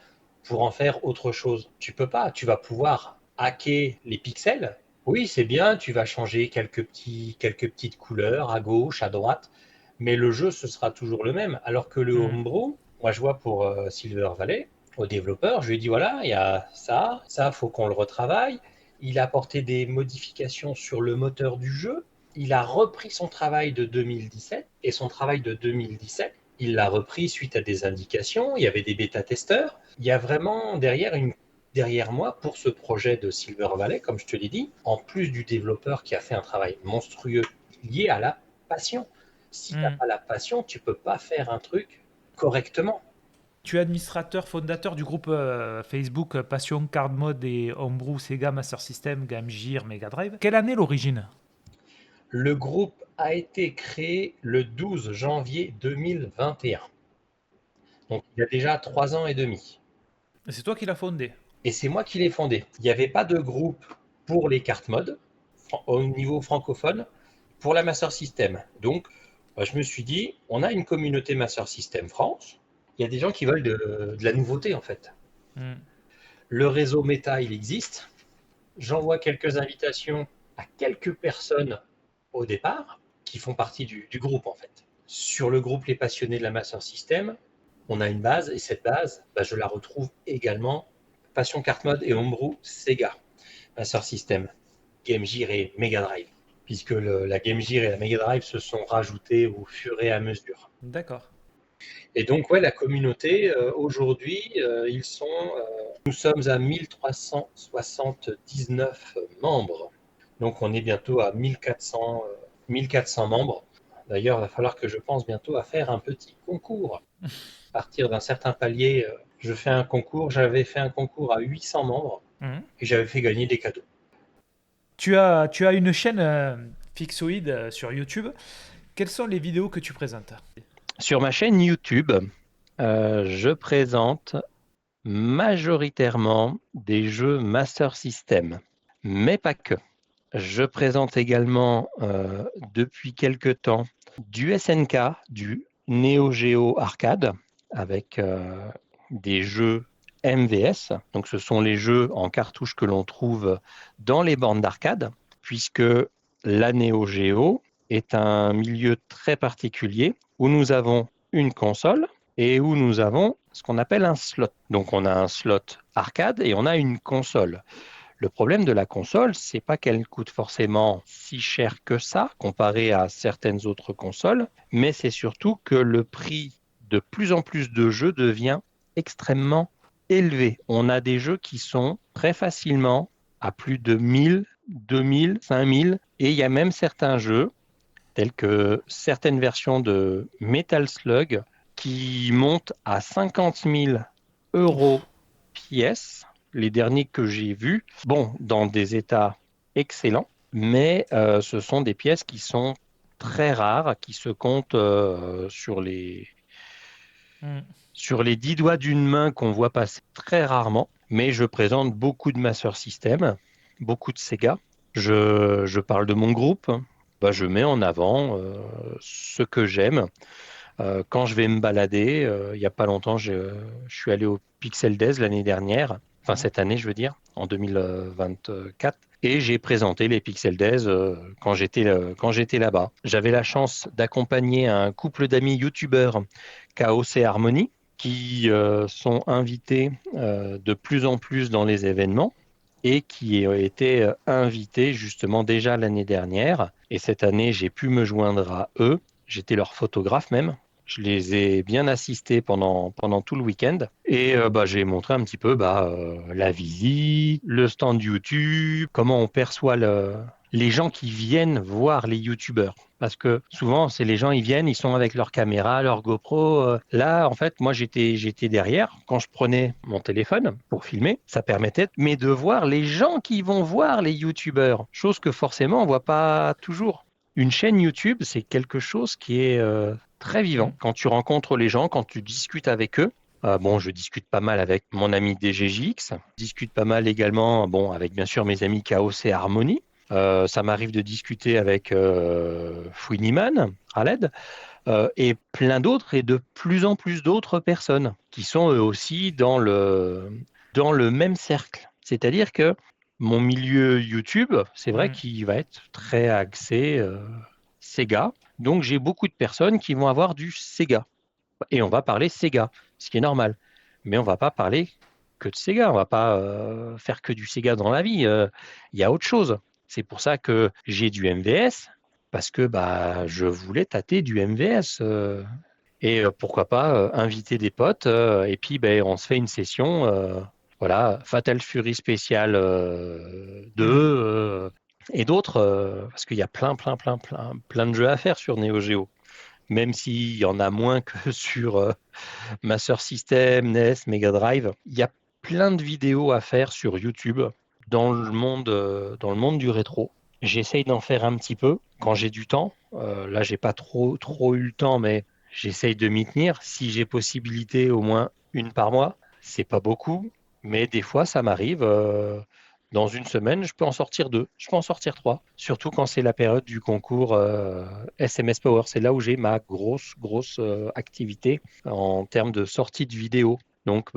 pour en faire autre chose. Tu peux pas. Tu vas pouvoir hacker les pixels. Oui, c'est bien, tu vas changer quelques petites couleurs à gauche, à droite, mais le jeu, ce sera toujours le même. Alors que le Mhm. homebrew, moi je vois pour Silver Valley, au développeur, je lui ai dit voilà, il y a ça, faut qu'on le retravaille. Il a apporté des modifications sur le moteur du jeu. Il a repris son travail de 2017 et son travail de 2017, il l'a repris suite à des indications. Il y avait des bêta-testeurs. Il y a vraiment derrière moi pour ce projet de Silver Valley, comme je te l'ai dit, en plus du développeur qui a fait un travail monstrueux lié à la passion. Si tu n'as Mhm. pas la passion, tu ne peux pas faire un truc correctement. Tu es administrateur fondateur du groupe Facebook Passion Card Mode et Homebrew Sega Master System Game Gear Mega Drive. Quelle année l'origine? Le groupe a été créé le 12 janvier 2021. Donc il y a déjà 3 ans et demi. C'est toi qui l'as fondé. Et c'est moi qui l'ai fondé. Il n'y avait pas de groupe pour les cartes mode au niveau francophone pour la Master System. Donc bah, je me suis dit, on a une communauté Master System France. Il y a des gens qui veulent de la nouveauté en fait. Mhm. Le réseau Meta, il existe. J'envoie quelques invitations à quelques personnes au départ qui font partie du groupe en fait. Sur le groupe Les Passionnés de la Master System, on a une base et cette base, bah, je la retrouve également Passion Carte Mode et Homebrew Sega Master System, Game Gear et Mega Drive, puisque la Game Gear et la Mega Drive se sont rajoutées au fur et à mesure. D'accord. Et donc, ouais, la communauté, aujourd'hui, nous sommes à 1379 membres. Donc, on est bientôt à 1400 membres. D'ailleurs, il va falloir que je pense bientôt à faire un petit concours. À partir d'un certain palier, je fais un concours. J'avais fait un concours à 800 membres Mhm. et j'avais fait gagner des cadeaux. Tu as une chaîne Fixoid sur YouTube. Quelles sont les vidéos que tu présentes? Sur ma chaîne YouTube, je présente majoritairement des jeux Master System, mais pas que. Je présente également depuis quelque temps du SNK, du Neo Geo Arcade, avec des jeux MVS. Donc ce sont les jeux en cartouche que l'on trouve dans les bornes d'arcade, puisque la Neo Geo est un milieu très particulier où nous avons une console et où nous avons ce qu'on appelle un slot. Donc on a un slot arcade et on a une console. Le problème de la console, c'est pas qu'elle coûte forcément si cher que ça, comparé à certaines autres consoles, mais c'est surtout que le prix de plus en plus de jeux devient extrêmement élevé. On a des jeux qui sont très facilement à plus de 1000, 2000, 5000, et il y a même certains jeux, tels que certaines versions de Metal Slug, qui montent à 50 000 euros pièce, les derniers que j'ai vus, bon, dans des états excellents, mais ce sont des pièces qui sont très rares, qui se comptent Hmm. sur les 10 doigts d'une main qu'on voit passer très rarement. Mais je présente beaucoup de Master System, beaucoup de Sega. Je parle de mon groupe. Bah, je mets en avant ce que j'aime. Quand je vais me balader, il n'y a pas longtemps, je suis allé au Pixel Days l'année dernière, enfin cette année, je veux dire, en 2024, et j'ai présenté les Pixel Days quand j'étais là-bas. J'avais la chance d'accompagner un couple d'amis youtubeurs, Chaos et Harmony, qui sont invités de plus en plus dans les événements et qui ont été invités justement déjà l'année dernière. Et cette année, j'ai pu me joindre à eux. J'étais leur photographe même. Je les ai bien assistés pendant tout le week-end. Et j'ai montré un petit peu la visite, le stand YouTube, comment on perçoit les gens qui viennent voir les YouTubeurs. Parce que souvent, c'est les gens, ils viennent, ils sont avec leur caméra, leur GoPro. Là, en fait, moi, j'étais derrière. Quand je prenais mon téléphone pour filmer, ça permettait mais de voir les gens qui vont voir les YouTubeurs. Chose que forcément, on ne voit pas toujours. Une chaîne YouTube, c'est quelque chose qui est très vivant. Quand tu rencontres les gens, quand tu discutes avec eux, je discute pas mal avec mon ami DGJX, je discute pas mal également, avec bien sûr mes amis Chaos et Harmony. Ça m'arrive de discuter avec Fouiniman, Khaled, et plein d'autres et de plus en plus d'autres personnes qui sont eux aussi dans le même cercle. C'est-à-dire que mon milieu YouTube, c'est vrai qu'il va être très axé Sega. Donc j'ai beaucoup de personnes qui vont avoir du Sega. Et on va parler Sega, ce qui est normal. Mais on va pas parler que de Sega. On va pas faire que du Sega dans la vie. Il y a autre chose. C'est pour ça que j'ai du MVS, parce que je voulais tâter du MVS. Et pourquoi pas inviter des potes. Et puis on se fait une session. Voilà, Fatal Fury spécial 2 et d'autres, parce qu'il y a plein de jeux à faire sur Neo Geo. Même s'il y en a moins que sur Master System, NES, Mega Drive, il y a plein de vidéos à faire sur YouTube dans le monde du rétro. J'essaye d'en faire un petit peu quand j'ai du temps. Là, j'ai pas trop eu le temps, mais j'essaye de m'y tenir. Si j'ai possibilité, au moins une par mois. C'est pas beaucoup, mais des fois, ça m'arrive. Dans une semaine, je peux en sortir 2, je peux en sortir 3. Surtout quand c'est la période du concours SMS Power. C'est là où j'ai ma grosse activité en termes de sortie de vidéo. Donc,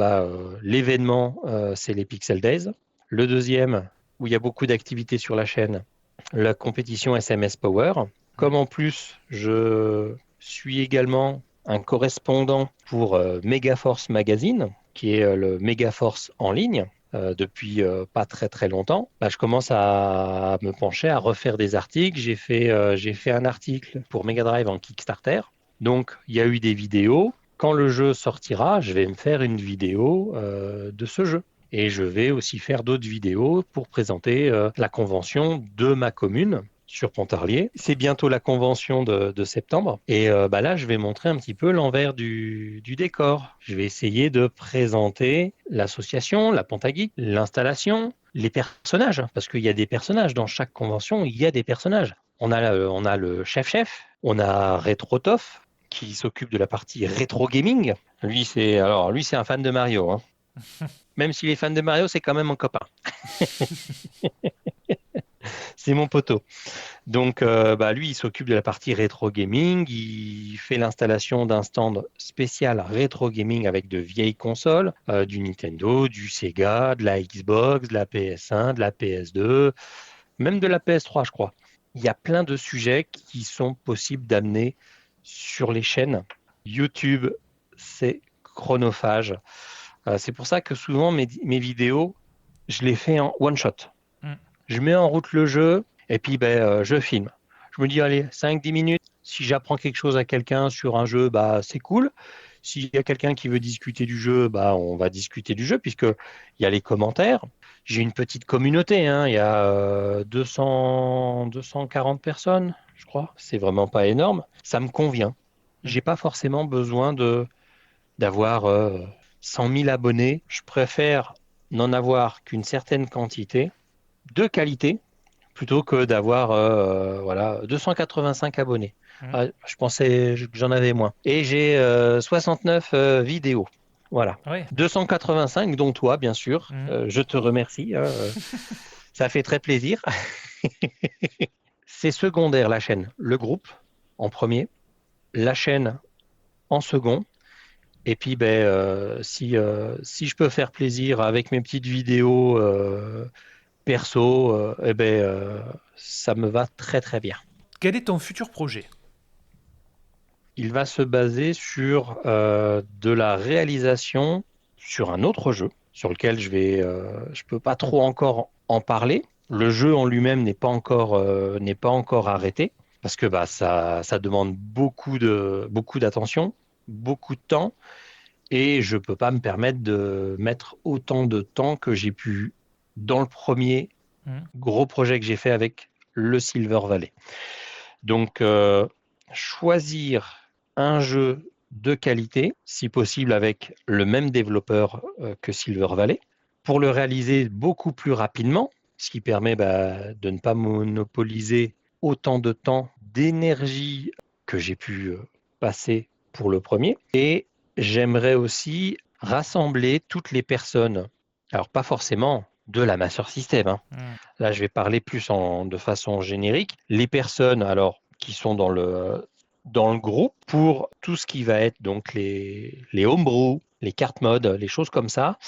l'événement, c'est les Pixel Days. Le deuxième, où il y a beaucoup d'activités sur la chaîne, la compétition SMS Power. Comme en plus, je suis également un correspondant pour Megaforce Magazine, qui est le Megaforce en ligne. Depuis pas très longtemps, je commence à me pencher, à refaire des articles. J'ai fait un article pour Mega Drive en Kickstarter. Donc, il y a eu des vidéos. Quand le jeu sortira, je vais me faire une vidéo de ce jeu. Et je vais aussi faire d'autres vidéos pour présenter la convention de ma commune sur Pontarlier. C'est bientôt la convention de septembre. Et là, je vais montrer un petit peu l'envers du décor. Je vais essayer de présenter l'association, la Pontageek, l'installation, les personnages, parce qu'il y a des personnages. Dans chaque convention, il y a des personnages. On a le chef, on a Retrotov, qui s'occupe de la partie rétro gaming. Lui, c'est un fan de Mario. Hein. Même s'il est fan de Mario, c'est quand même mon copain. C'est mon poteau. Donc, lui, il s'occupe de la partie rétro gaming. Il fait l'installation d'un stand spécial rétro gaming avec de vieilles consoles, du Nintendo, du Sega, de la Xbox, de la PS1, de la PS2, même de la PS3, je crois. Il y a plein de sujets qui sont possibles d'amener sur les chaînes. YouTube, c'est chronophage. C'est pour ça que souvent, mes vidéos, je les fais en one-shot. je mets en route le jeu et puis je filme. Je me dis, allez, 5-10 minutes, si j'apprends quelque chose à quelqu'un sur un jeu, c'est cool. S'il y a quelqu'un qui veut discuter du jeu, on va discuter du jeu, puisqu'il y a les commentaires. J'ai une petite communauté, hein, il y a 240 personnes, je crois. C'est vraiment pas énorme. Ça me convient. J'ai pas forcément besoin d'avoir 100 000 abonnés. Je préfère n'en avoir qu'une certaine quantité de qualité plutôt que d'avoir 285 abonnés. Je pensais que j'en avais moins. Et j'ai 69 vidéos. Voilà. Ouais. 285, dont toi, bien sûr. Je te remercie. Ça fait très plaisir. C'est secondaire, la chaîne. Le groupe, en premier. La chaîne, en second. Et puis, si je peux faire plaisir avec mes petites vidéos perso, ça me va très, très bien. Quel est ton futur projet? Il va se baser sur de la réalisation sur un autre jeu, sur lequel je peux pas trop encore en parler. Le jeu en lui-même n'est pas encore arrêté, parce que ça demande beaucoup d'attention, beaucoup de temps, et je peux pas me permettre de mettre autant de temps que j'ai pu dans le premier gros projet que j'ai fait avec le Silver Valley. Donc, choisir un jeu de qualité, si possible avec le même développeur que Silver Valley, pour le réaliser beaucoup plus rapidement, ce qui permet de ne pas monopoliser autant de temps, d'énergie que j'ai pu passer pour le premier. Et j'aimerais aussi rassembler toutes les personnes, alors pas forcément de la Master System, hein. Là, je vais parler plus de façon générique. Les personnes, alors, qui sont dans le groupe pour tout ce qui va être donc les homebrew, les cartes mode, les choses comme ça,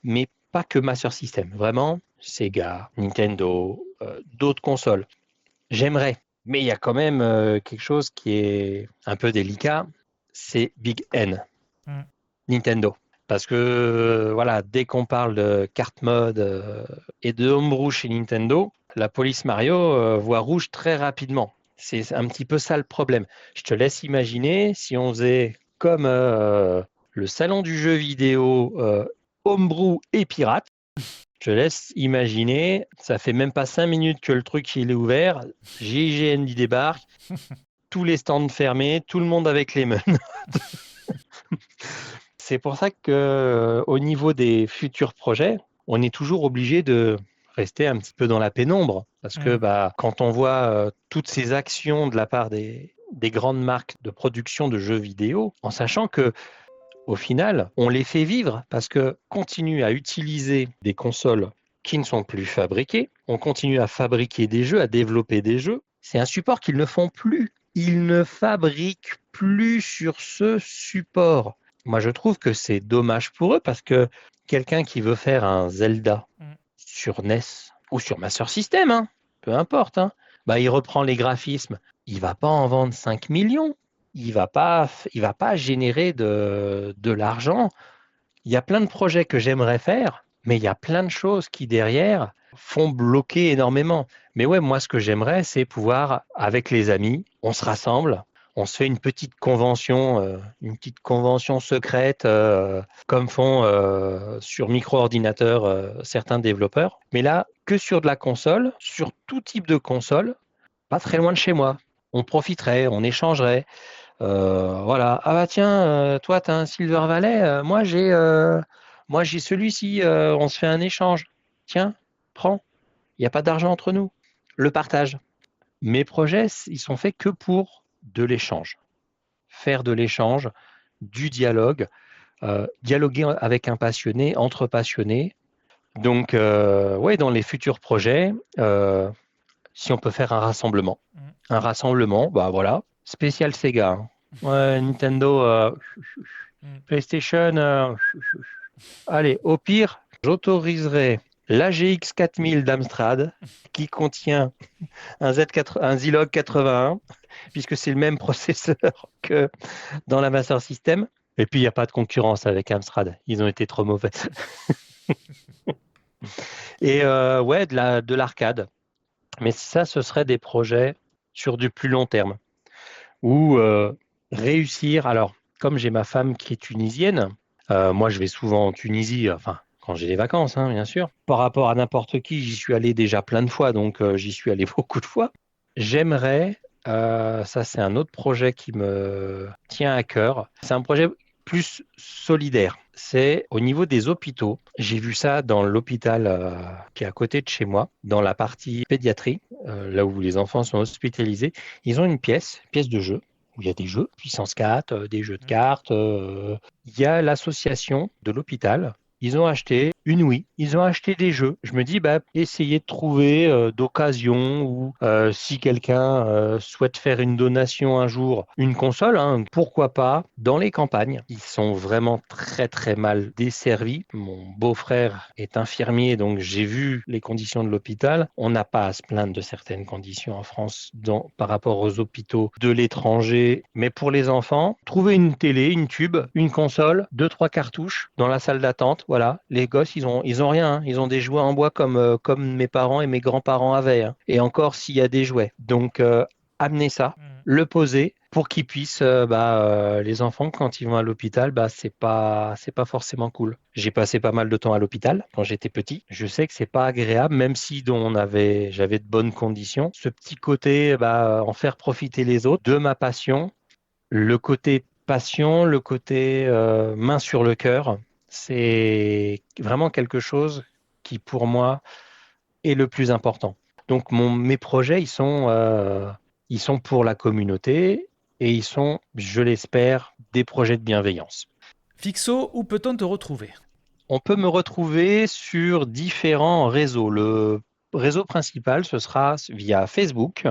mais pas que Master System. Vraiment, Sega, Nintendo, d'autres consoles. J'aimerais, mais il y a quand même quelque chose qui est un peu délicat, c'est Big N, Nintendo. Parce que dès qu'on parle de carte mode et de homebrew chez Nintendo, la police Mario voit rouge très rapidement. C'est un petit peu ça le problème. Je te laisse imaginer si on faisait comme le salon du jeu vidéo homebrew et pirate. Je te laisse imaginer, ça fait même pas 5 minutes que le truc il est ouvert, GIGN y débarque, tous les stands fermés, tout le monde avec les menottes. C'est pour ça qu'au niveau des futurs projets, on est toujours obligé de rester un petit peu dans la pénombre. Parce que quand on voit toutes ces actions de la part des grandes marques de production de jeux vidéo, en sachant que au final, on les fait vivre parce que continue à utiliser des consoles qui ne sont plus fabriquées, on continue à fabriquer des jeux, à développer des jeux. C'est un support qu'ils ne font plus. Ils ne fabriquent plus sur ce support. Moi, je trouve que c'est dommage pour eux parce que quelqu'un qui veut faire un Zelda sur NES ou sur Master System, hein, peu importe, hein, il reprend les graphismes. Il ne va pas en vendre 5 millions. Il va pas générer de l'argent. Il y a plein de projets que j'aimerais faire, mais il y a plein de choses qui, derrière, font bloquer énormément. Mais ouais, moi, ce que j'aimerais, c'est pouvoir, avec les amis, on se rassemble, on se fait une petite convention secrète, comme font sur micro-ordinateur certains développeurs. Mais là, que sur de la console, sur tout type de console, pas très loin de chez moi. On profiterait, on échangerait. Voilà. Ah tiens, toi, tu as un Silver Valley, moi j'ai celui-ci, on se fait un échange. Tiens, prends. Il n'y a pas d'argent entre nous. Le partage. Mes projets, ils sont faits que pour de l'échange. Faire de l'échange, du dialogue, dialoguer avec un passionné, entre passionnés. Donc, dans les futurs projets, si on peut faire un rassemblement. Un rassemblement, spécial Sega. Hein. Ouais, Nintendo, PlayStation, allez, au pire, j'autoriserai l'AGX 4000 d'Amstrad qui contient un Zilog 81, puisque c'est le même processeur que dans la Master System. Et puis, il n'y a pas de concurrence avec Amstrad. Ils ont été trop mauvais. Et ouais, de l'arcade. Mais ça, ce serait des projets sur du plus long terme. Ou réussir. Alors, comme j'ai ma femme qui est tunisienne, moi je vais souvent en Tunisie, enfin, quand j'ai les vacances, hein, bien sûr. Par rapport à n'importe qui, j'y suis allé déjà plein de fois, donc j'y suis allé beaucoup de fois. J'aimerais, ça c'est un autre projet qui me tient à cœur, c'est un projet plus solidaire. C'est au niveau des hôpitaux. J'ai vu ça dans l'hôpital qui est à côté de chez moi, dans la partie pédiatrie, là où les enfants sont hospitalisés. Ils ont une pièce de jeu, où il y a des jeux, puissance 4, des jeux de cartes. Il y a l'association de l'hôpital. Ils ont acheté une Wii, ils ont acheté des jeux. Je me dis, essayez de trouver d'occasion ou si quelqu'un souhaite faire une donation un jour, une console, hein, pourquoi pas, dans les campagnes. Ils sont vraiment très très mal desservis. Mon beau-frère est infirmier, donc j'ai vu les conditions de l'hôpital. On n'a pas à se plaindre de certaines conditions en France par rapport aux hôpitaux de l'étranger. Mais pour les enfants, trouver une télé, une tube, une console, 2-3 cartouches dans la salle d'attente. Voilà, les gosses, ils ont rien, hein. Ils ont des jouets en bois comme mes parents et mes grands-parents avaient, hein. Et encore s'il y a des jouets. Donc, amener ça, le poser pour qu'ils puissent, les enfants, quand ils vont à l'hôpital, c'est pas forcément cool. J'ai passé pas mal de temps à l'hôpital quand j'étais petit. Je sais que c'est pas agréable, même si j'avais de bonnes conditions. Ce petit côté, en faire profiter les autres de ma passion, le côté passion, le côté main sur le cœur, c'est vraiment quelque chose qui, pour moi, est le plus important. Donc, mes projets, ils sont pour la communauté et ils sont, je l'espère, des projets de bienveillance. Fixo, où peut-on te retrouver ? On peut me retrouver sur différents réseaux. Le réseau principal, ce sera via Facebook,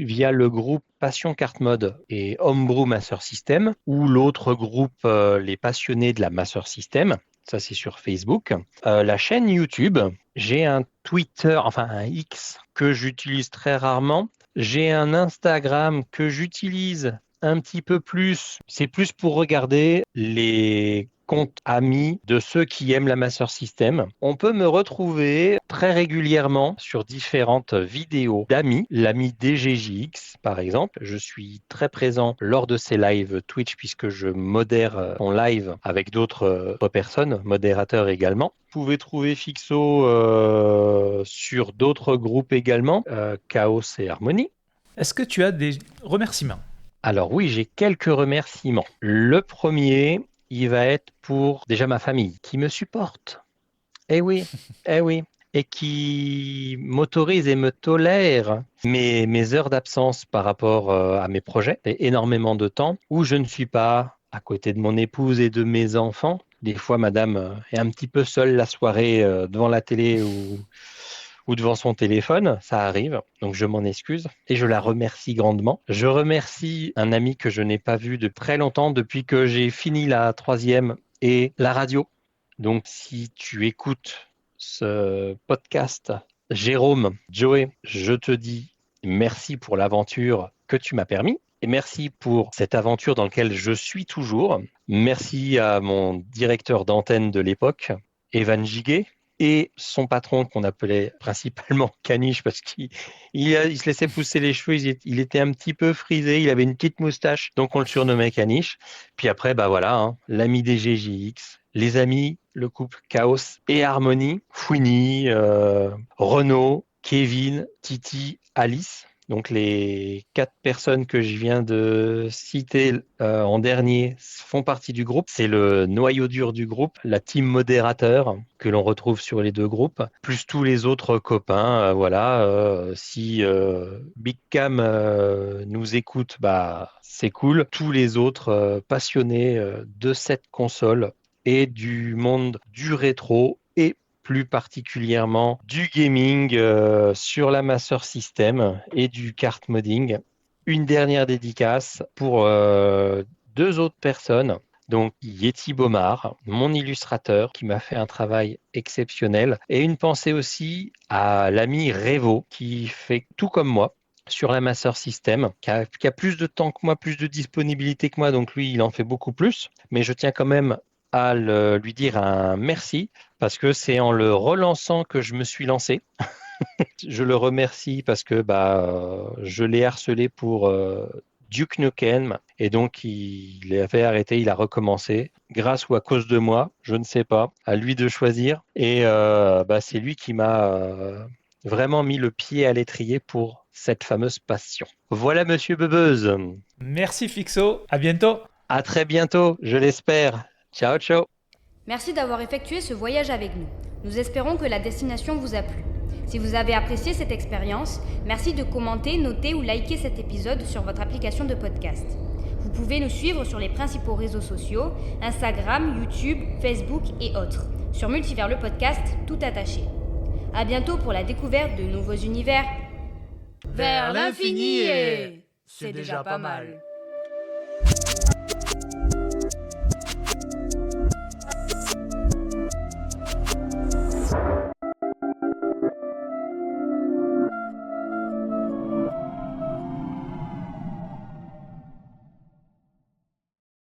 via le groupe Passion Carte Mode et Homebrew Master System, ou l'autre groupe, les passionnés de la Master System. Ça, c'est sur Facebook. La chaîne YouTube, j'ai un Twitter, enfin un X que j'utilise très rarement. J'ai un Instagram que j'utilise un petit peu plus. C'est plus pour regarder les comptes amis de ceux qui aiment la Master System. On peut me retrouver très régulièrement sur différentes vidéos d'amis, l'ami DGJX par exemple. Je suis très présent lors de ces lives Twitch puisque je modère en live avec d'autres personnes, modérateurs également. Vous pouvez trouver Fixo sur d'autres groupes également, Chaos et Harmonie. Est-ce que tu as des remerciements ? Alors oui, j'ai quelques remerciements. Le premier, il va être pour déjà ma famille qui me supporte. Eh oui, eh oui. Et qui m'autorise et me tolère mes heures d'absence par rapport à mes projets. Et énormément de temps où je ne suis pas à côté de mon épouse et de mes enfants. Des fois, madame est un petit peu seule la soirée devant la télé ou devant son téléphone, ça arrive, donc je m'en excuse et je la remercie grandement. Je remercie un ami que je n'ai pas vu de très longtemps depuis que j'ai fini la 3e et la radio. Donc si tu écoutes ce podcast, Jérôme, Joey, je te dis merci pour l'aventure que tu m'as permis et merci pour cette aventure dans laquelle je suis toujours. Merci à mon directeur d'antenne de l'époque, Evan Giguet, et son patron qu'on appelait principalement Caniche parce qu'il se laissait pousser les cheveux, il était un petit peu frisé, il avait une petite moustache, donc on le surnommait Caniche. Puis après, l'ami des GJX, les amis, le couple Chaos et Harmonie, Fouini, Renaud, Kevin, Titi, Alice. Donc les 4 personnes que je viens de citer en dernier font partie du groupe. C'est le noyau dur du groupe, la team modérateur que l'on retrouve sur les 2 groupes, plus tous les autres copains. Si Big Cam nous écoute, c'est cool. Tous les autres passionnés de cette console et du monde du rétro et plus particulièrement du gaming sur la Master System et du kart modding. Une dernière dédicace pour 2 autres personnes. Donc Yeti Baumard, mon illustrateur qui m'a fait un travail exceptionnel. Et une pensée aussi à l'ami Revo qui fait tout comme moi sur la Master System, qui a plus de temps que moi, plus de disponibilité que moi. Donc lui, il en fait beaucoup plus. Mais je tiens quand même à lui dire un merci parce que c'est en le relançant que je me suis lancé. Je le remercie parce que je l'ai harcelé pour Duke Nukem et donc il avait arrêté, il a recommencé. Grâce ou à cause de moi, je ne sais pas, à lui de choisir. Et c'est lui qui m'a vraiment mis le pied à l'étrier pour cette fameuse passion. Voilà, monsieur Bebeuse. Merci Fixo, à bientôt. À très bientôt, je l'espère. Ciao, ciao. Merci d'avoir effectué ce voyage avec nous. Nous espérons que la destination vous a plu. Si vous avez apprécié cette expérience, merci de commenter, noter ou liker cet épisode sur votre application de podcast. Vous pouvez nous suivre sur les principaux réseaux sociaux, Instagram, YouTube, Facebook et autres, sur Multivers le podcast, tout attaché. À bientôt pour la découverte de nouveaux univers. Vers l'infini et c'est déjà pas mal.